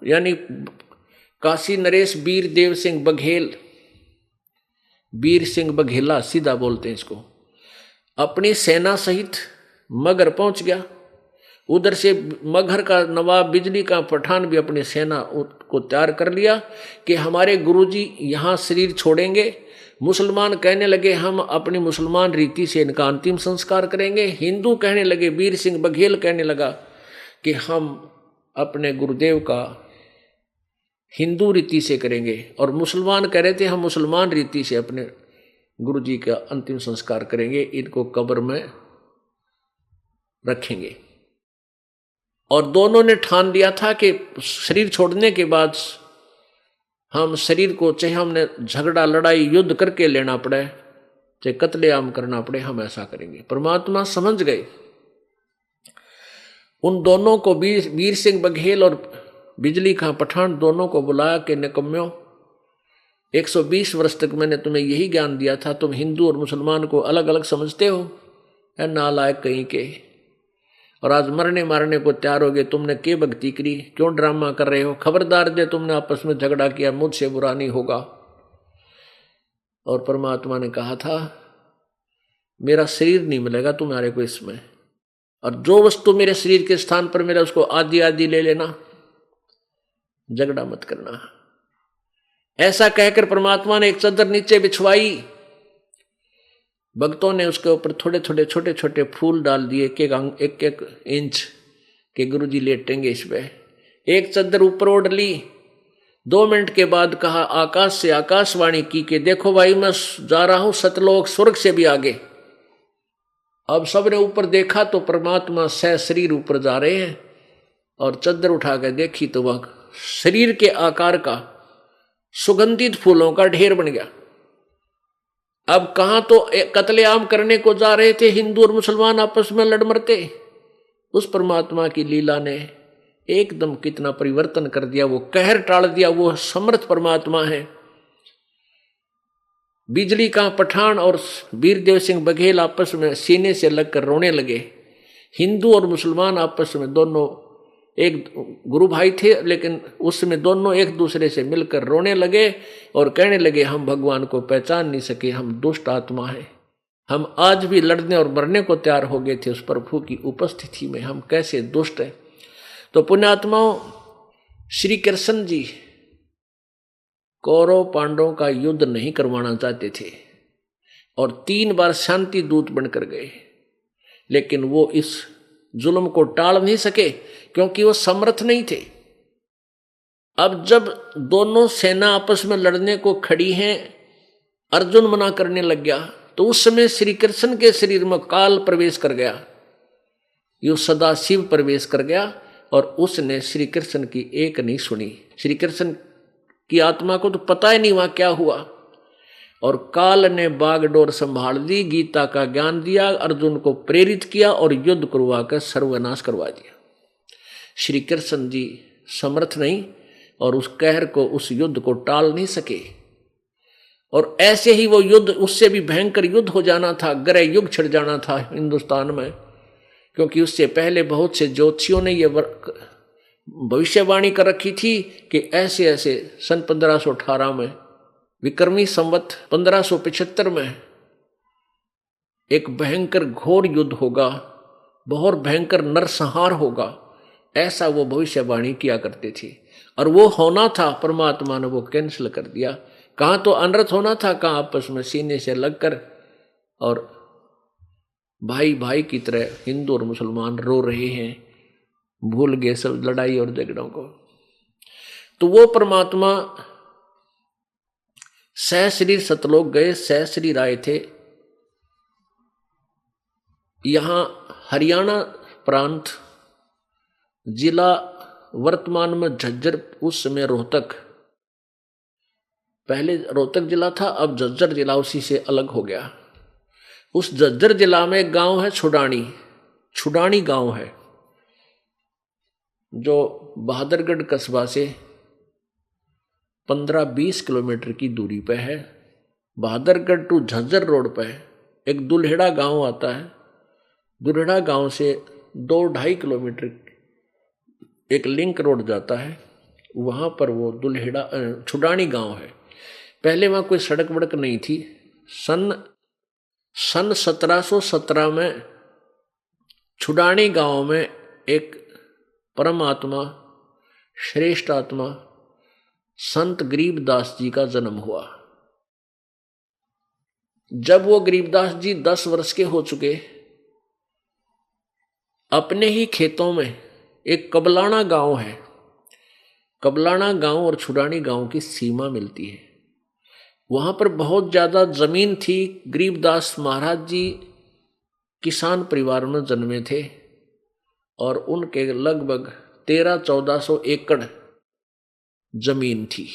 [SPEAKER 2] यानी काशी नरेश वीर सिंह बघेला सीधा बोलते हैं इसको, अपनी सेना सहित मगहर पहुंच गया। उधर से मगहर का नवाब बिजली का पठान भी अपनी सेना को तैयार कर लिया कि हमारे गुरुजी यहाँ शरीर छोड़ेंगे। मुसलमान कहने लगे हम अपनी मुसलमान रीति से इनका अंतिम संस्कार करेंगे। हिंदू कहने लगे, वीर सिंह बघेल कहने लगा कि हम अपने गुरुदेव का हिंदू रीति से करेंगे, और मुसलमान कह रहे थे हम मुसलमान रीति से अपने गुरुजी का अंतिम संस्कार करेंगे, इनको कब्र में रखेंगे। और दोनों ने ठान लिया था कि शरीर छोड़ने के बाद हम शरीर को चाहे हमने झगड़ा लड़ाई युद्ध करके लेना पड़े, चाहे कत्लेआम करना पड़े, हम ऐसा करेंगे। परमात्मा समझ गए। उन दोनों को वीर सिंह बघेल और बिजली खां पठान दोनों को बुलाया कि निकम्म्यों, 120 वर्ष तक मैंने तुम्हें यही ज्ञान दिया था, तुम हिंदू और मुसलमान को अलग अलग समझते हो, है नालायक कहीं के, और आज मरने मारने को तैयार हो गए। तुमने क्या भक्ति करी, क्यों ड्रामा कर रहे हो? खबरदार दे, तुमने आपस में झगड़ा किया, मुझसे बुरा नहीं होगा। और परमात्मा ने कहा था मेरा शरीर नहीं मिलेगा तुम्हारे को इसमें, और जो वस्तु मेरे शरीर के स्थान पर मिले उसको आदि आदि ले लेना, झगड़ा मत करना। ऐसा कहकर परमात्मा ने एक चादर नीचे बिछवाई। भक्तों ने उसके ऊपर थोड़े थोड़े छोटे छोटे फूल डाल दिए, एक एक इंच के गुरुजी लेटेंगे इस पे। एक चादर ऊपर ओढ़ ली। 2 मिनट के बाद कहा, आकाश से आकाशवाणी की कि देखो भाई मैं जा रहा हूं सतलोक, स्वर्ग से भी आगे। अब सबने ऊपर देखा तो परमात्मा सह शरीर ऊपर जा रहे हैं, और चादर उठा कर देखी तो वह शरीर के आकार का सुगंधित फूलों का ढेर बन गया। अब कहां तो कत्लेआम करने को जा रहे थे हिंदू और मुसलमान आपस में लड़ मरते, उस परमात्मा की लीला ने एकदम कितना परिवर्तन कर दिया, वो कहर टाल दिया। वो समर्थ परमात्मा है। बिजली का पठान और वीरदेव सिंह बघेल आपस में सीने से लगकर रोने लगे। हिंदू और मुसलमान आपस में दोनों एक गुरु भाई थे, लेकिन उसमें दोनों एक दूसरे से मिलकर रोने लगे और कहने लगे हम भगवान को पहचान नहीं सके, हम दुष्ट आत्मा हैं, हम आज भी लड़ने और मरने को तैयार हो गए थे उस प्रभु की उपस्थिति में, हम कैसे दुष्ट हैं। तो पुण्यात्माओं, श्री कृष्ण जी कौरव पांडवों का युद्ध नहीं करवाना चाहते थे और 3 बार शांति दूत बनकर गए, लेकिन वो इस जुल्म को टाल नहीं सके क्योंकि वो समर्थ नहीं थे। अब जब दोनों सेना आपस में लड़ने को खड़ी हैं, अर्जुन मना करने लग गया, तो उस समय श्री कृष्ण के शरीर में काल प्रवेश कर गया, यो सदा शिव प्रवेश कर गया, और उसने श्री कृष्ण की एक नहीं सुनी। श्री कृष्ण की आत्मा को तो पता ही नहीं वहां क्या हुआ, और काल ने बागडोर संभाल दी, गीता का ज्ञान दिया, अर्जुन को प्रेरित किया और युद्ध करवा कर सर्वनाश करवा दिया। श्री कृष्ण जी समर्थ नहीं और उस कहर को, उस युद्ध को टाल नहीं सके, और ऐसे ही वो युद्ध, उससे भी भयंकर युद्ध हो जाना था, ग्रह युग छिड़ जाना था हिंदुस्तान में, क्योंकि उससे पहले बहुत से ज्योतिषियों ने ये भविष्यवाणी कर रखी थी कि ऐसे ऐसे सन 1518 में विक्रमी संवत 1575 में एक भयंकर घोर युद्ध होगा, बहुत भयंकर नरसंहार होगा, ऐसा वो भविष्यवाणी किया करते थे। और वो होना था, परमात्मा ने वो कैंसिल कर दिया। कहाँ तो अनर्थ होना था, कहाँ आपस में सीने से लगकर और भाई भाई की तरह हिंदू और मुसलमान रो रहे हैं, भूल गए सब लड़ाई और झगड़ों को। तो वो परमात्मा सहशरीर सतलोक गए, सहशरीर आए थे। यहां हरियाणा प्रांत, जिला वर्तमान में झज्जर, उस समय रोहतक, पहले रोहतक जिला था, अब झज्जर जिला उसी से अलग हो गया। उस झज्जर जिला में एक गांव है छुडानी, छुडानी गांव है। जो बहादुरगढ़ कस्बा से 15-20 किलोमीटर की दूरी पे है। बहादुरगढ़ टू झज्जर रोड पे एक दुल्हेड़ा गांव आता है। दुल्हेड़ा गांव से 2-2.5 किलोमीटर एक लिंक रोड जाता है, वहां पर वो दुल्हेड़ा छुडानी गांव है। पहले वहां कोई सड़क वड़क नहीं थी। सन 1717 में छुडानी गांव में एक परमात्मा, श्रेष्ठ आत्मा संत गरीबदास जी का जन्म हुआ। जब वो गरीबदास जी 10 वर्ष के हो चुके, अपने ही खेतों में एक कबलाना गांव है, कबलाना गांव और छुडानी गांव की सीमा मिलती है। वहां पर बहुत ज्यादा जमीन थी। गरीबदास महाराज जी किसान परिवार में जन्मे थे और उनके लगभग 1300-1400 एकड़ जमीन थी।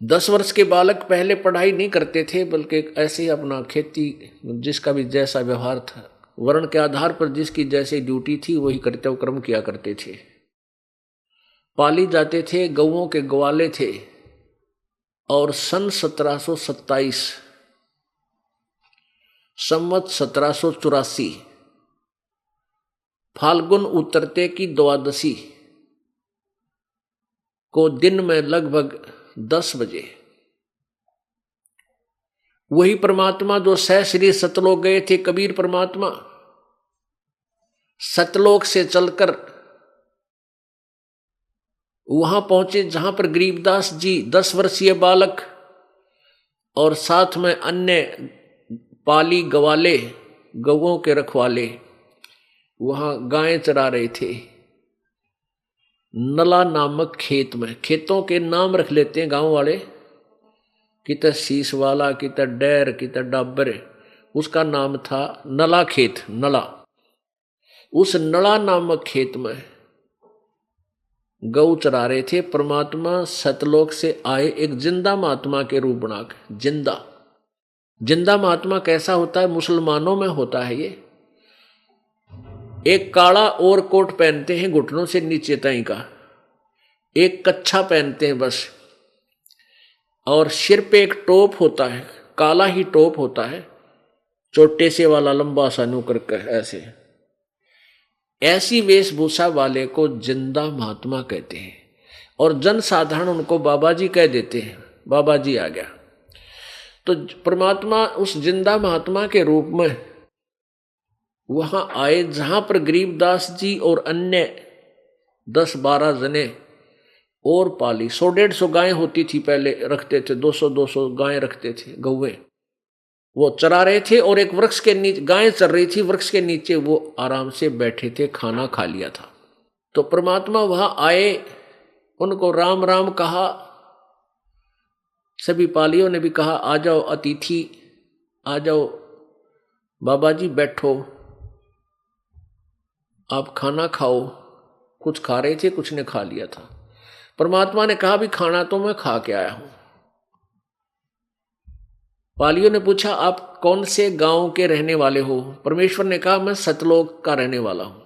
[SPEAKER 2] 10 वर्ष के बालक पहले पढ़ाई नहीं करते थे, बल्कि ऐसे ही अपना खेती, जिसका भी जैसा व्यवहार था, वर्ण के आधार पर जिसकी जैसी ड्यूटी थी वही कर्तव्य कर्म किया करते थे। पाली जाते थे, गौओं के ग्वाले थे। और सन 1727 संवत 1784 फाल्गुन उतरते की द्वादशी को दिन में लगभग 10 बजे वही परमात्मा जो सहश्री सतलोक गए थे, कबीर परमात्मा सतलोक से चलकर वहां पहुंचे जहां पर गरीबदास जी 10 वर्षीय बालक और साथ में अन्य पाली गवाले, गौओं के रखवाले वहां गायें चरा रहे थे। नला नामक खेत में, खेतों के नाम रख लेते हैं गांव वाले, कित शीश वाला, कित डैर, कित डाबर, उसका नाम था नला खेत, नला। उस नला नामक खेत में गौ चरा रहे थे। परमात्मा सतलोक से आए एक जिंदा महात्मा के रूप बनाकर। जिंदा महात्मा कैसा होता है? मुसलमानों में होता है ये। एक काला और कोट पहनते हैं घुटनों से नीचे तक का, एक कच्छा पहनते हैं बस, और सिर पे एक टोप होता है, काला ही टोप होता है, चोटे से वाला लंबा सा नु करके ऐसे। ऐसी वेशभूषा वाले को जिंदा महात्मा कहते हैं और जनसाधारण उनको बाबा जी कह देते हैं। बाबा जी आ गया। तो परमात्मा उस जिंदा महात्मा के रूप में वहां आए जहां पर गरीबदास जी और अन्य 10-12 जने और पाली, 100-150 गायें होती थी पहले, रखते थे 200-200 गायें रखते थे, गौवें वो चरा रहे थे। और एक वृक्ष के नीचे गायें चर रही थी, वृक्ष के नीचे वो आराम से बैठे थे, खाना खा लिया था। तो परमात्मा वहां आए, उनको राम राम कहा। सभी पालियों ने भी कहा आ जाओ अतिथि, आ जाओ बाबा जी बैठो, आप खाना खाओ। कुछ खा रहे थे, कुछ ने खा लिया था। परमात्मा ने कहा भी खाना तो मैं खा के आया हूं। पालियों ने पूछा आप कौन से गांव के रहने वाले हो? परमेश्वर ने कहा मैं सतलोक का रहने वाला हूं।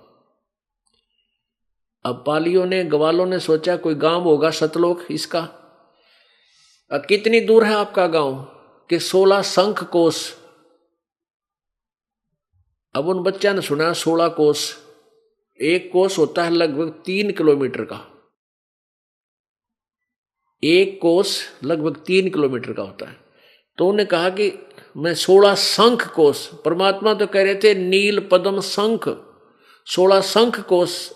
[SPEAKER 2] अब पालियों ने, ग्वालों ने सोचा कोई गांव होगा सतलोक इसका। कितनी दूर है आपका गांव? कि 16 शंख कोस। अब उन बच्चा ने सुना 16 कोस, एक कोस होता है लगभग 3 किलोमीटर का, एक कोस लगभग 3 किलोमीटर का होता है। तो उन्होंने कहा कि मैं 16 शंख कोस, परमात्मा तो कह रहे थे नील पद्म शंख, 16 शंख कोस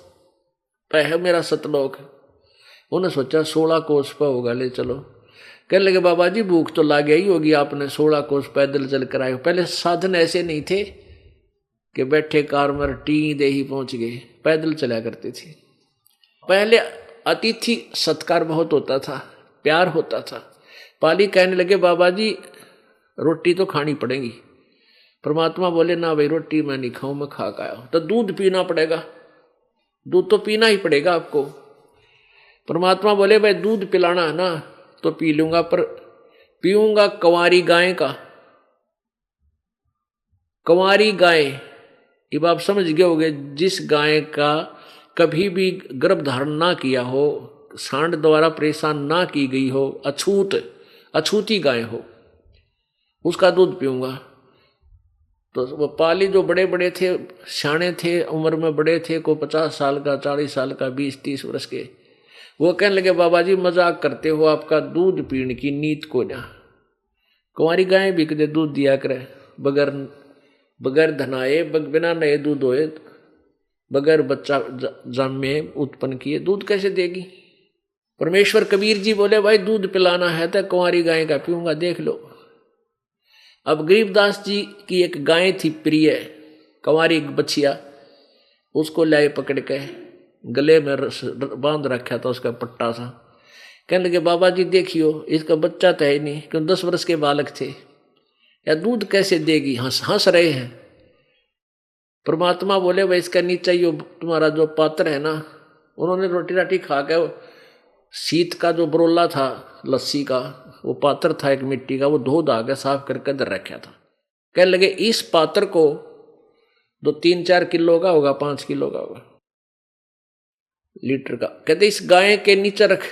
[SPEAKER 2] पे है मेरा सतलोक। उन्होंने सोचा 16 कोस पे होगा, ले चलो। कहने लगे बाबा जी भूख तो लाग गई होगी, आपने 16 कोस पैदल चल कर आए हो। पहले साधन ऐसे नहीं थे कि बैठे कार में टी दे ही पहुंच गए, पैदल चला करते थे। पहले अतिथि सत्कार बहुत होता था, प्यार होता था। पाली कहने लगे बाबा जी रोटी तो खानी पड़ेगी। परमात्मा बोले ना भाई रोटी मैं नहीं खाऊं, मैं खा आया हूं। तो दूध पीना पड़ेगा, दूध तो पीना ही पड़ेगा आपको। परमात्मा बोले भाई दूध पिलाना है ना तो पी लूंगा, पर पीऊंगा कंवारी गाय का। कंवारी गाय, अब आप समझ गए होंगे, जिस गाय का कभी भी गर्भ धारण ना किया हो, सांड द्वारा परेशान ना की गई हो, अछूती गाय हो, उसका दूध पीऊंगा। तो वो पाली जो बड़े बड़े थे, सियाने थे, उम्र में बड़े थे, को 50 साल का, 40 साल का, 20-30 वर्ष के, वो कहने लगे बाबा जी मजाक करते हो, आपका दूध पीने की नीत को ना। कुंवारी गाय भी कदे दूध दिया करे, बगैर धनाए, बिना नए दूध होए, बगैर बच्चा जन्मे उत्पन्न किए दूध कैसे देगी। परमेश्वर कबीर जी बोले भाई दूध पिलाना है तो कुंवारी गाय का पीऊंगा, देख लो। अब गरीबदास जी की एक गाय थी प्रिय, कुंवारी बछिया, उसको लाए पकड़ के, गले में बांध रखा था उसका पट्टा सा। कहने लगे बाबा जी देखियो, इसका बच्चा तो है नहीं, क्यों 10 वर्ष के बालक थे, या दूध कैसे देगी। हंस रहे हैं। परमात्मा बोले भाई इसका नीचे यो तुम्हारा जो पात्र है ना, उन्होंने रोटी राटी खा के शीत का जो बरोला था लस्सी का, वो पात्र था एक मिट्टी का, वो धो धा के साफ करके दर रखा था। कहने लगे इस पात्र को जो 3-4 किलो का होगा, 5 किलो का होगा, लीटर का, कहते इस गाय के नीचे रख,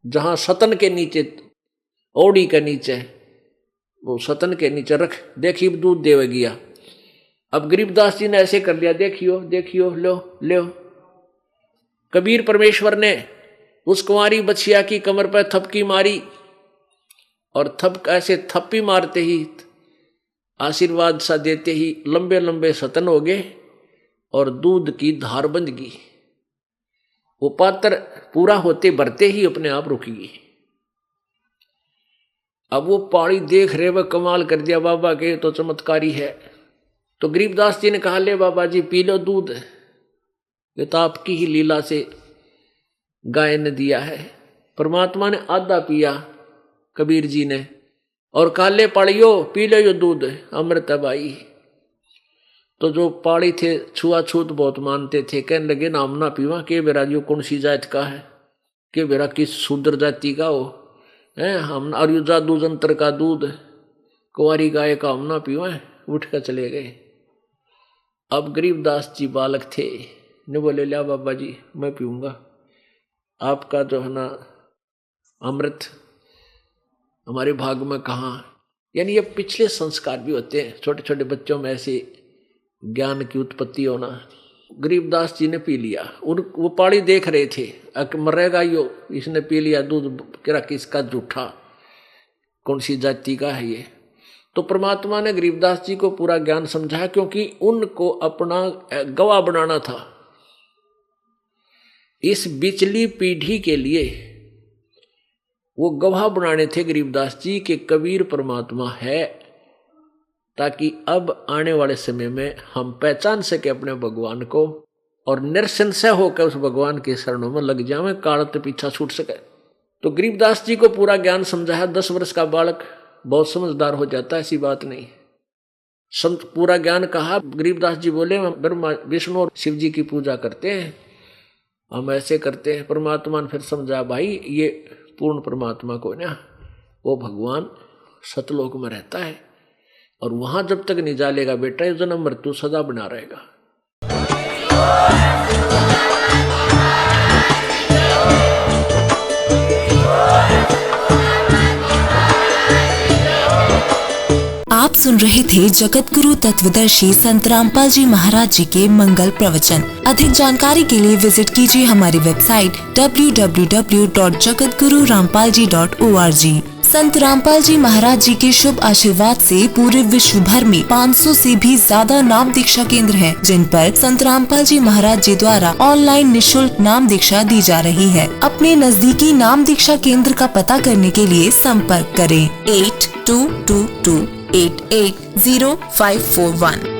[SPEAKER 2] जहां सतन के नीचे, ओड़ी के नीचे, वो सतन के नीचे रख, देखिए दूध देवेगी। अब गरीबदास जी ने ऐसे कर लिया, देखियो देखियो, लो। कबीर परमेश्वर ने उस कुंवारी बछिया की कमर पर थपकी मारी, और ऐसे थप्पी मारते ही, आशीर्वाद सा देते ही लंबे लंबे सतन हो गए और दूध की धार बंध गई। वो पात्र पूरा होते भरते ही अपने आप रुक गई। अब वो पाड़ी देख रहे, वह कमाल कर दिया, बाबा के तो चमत्कारी है। तो गरीबदास जी ने कहा ले बाबा जी पी लो दूध, ये तो आपकी ही लीला से गाय ने दिया है। परमात्मा ने आधा पिया कबीर जी ने, और काले पाड़ियो पी लो यो दूध, अमृत है भाई। तो जो पाड़ी थे छुआछूत बहुत मानते थे, कहने लगे नाम ना पीवा, के बेरा यो कौन सी जात का है, के बेरा किस शूद्र जाति का हो है, हम और यो जादू जंत्र का दूध कुंवारी गाय का हम ना पीवा, उठ कर चले गए। अब गरीबदास जी बालक थे, ने बोले लिया बाबा जी मैं पीऊंगा, आपका जो है ना अमृत हमारे भाग में कहाँ। यानी ये पिछले संस्कार भी होते हैं, छोटे छोटे बच्चों में ऐसे ज्ञान की उत्पत्ति होना। गरीबदास जी ने पी लिया, वो पाड़ी देख रहे थे, मरेगा यो, इसने पी लिया दूध, क्या किसका जूठा, कौन सी जाति का है ये। तो परमात्मा ने गरीबदास जी को पूरा ज्ञान समझाया, क्योंकि उनको अपना गवाह बनाना था। इस बिचली पीढ़ी के लिए वो गवाह बनाने थे गरीबदास जी के कबीर परमात्मा है, ताकि अब आने वाले समय में हम पहचान सके अपने भगवान को, और निरसंशय होकर उस भगवान के शरणों में लग जाए, कालत पीछा छूट सके। तो गरीबदास जी को पूरा ज्ञान समझाया। 10 वर्ष का बालक बहुत समझदार हो जाता है, ऐसी बात नहीं। पूरा ज्ञान कहा। गरीबदास जी बोले हम ब्रह्मा विष्णु और शिव जी की पूजा करते हैं, हम ऐसे करते हैं। परमात्मा ने फिर समझा भाई ये पूर्ण परमात्मा को ना, वो भगवान सतलोक में रहता है, और वहां जब तक नहीं जालेगा बेटा, ये जन्म मृत्यु सदा बना रहेगा।
[SPEAKER 3] आप सुन रहे थे जगत गुरु तत्वदर्शी संत रामपाल जी महाराज जी के मंगल प्रवचन। अधिक जानकारी के लिए विजिट कीजिए हमारी वेबसाइट www.jagatgururampalji.org। संत रामपाल जी महाराज जी के शुभ आशीर्वाद से पूरे विश्व भर में 500 से भी ज्यादा नाम दीक्षा केंद्र हैं, जिन पर संत रामपाल जी महाराज जी द्वारा ऑनलाइन निशुल्क नाम दीक्षा दी जा रही है। अपने नजदीकी नाम दीक्षा केंद्र का पता करने के लिए संपर्क करें 8222880541।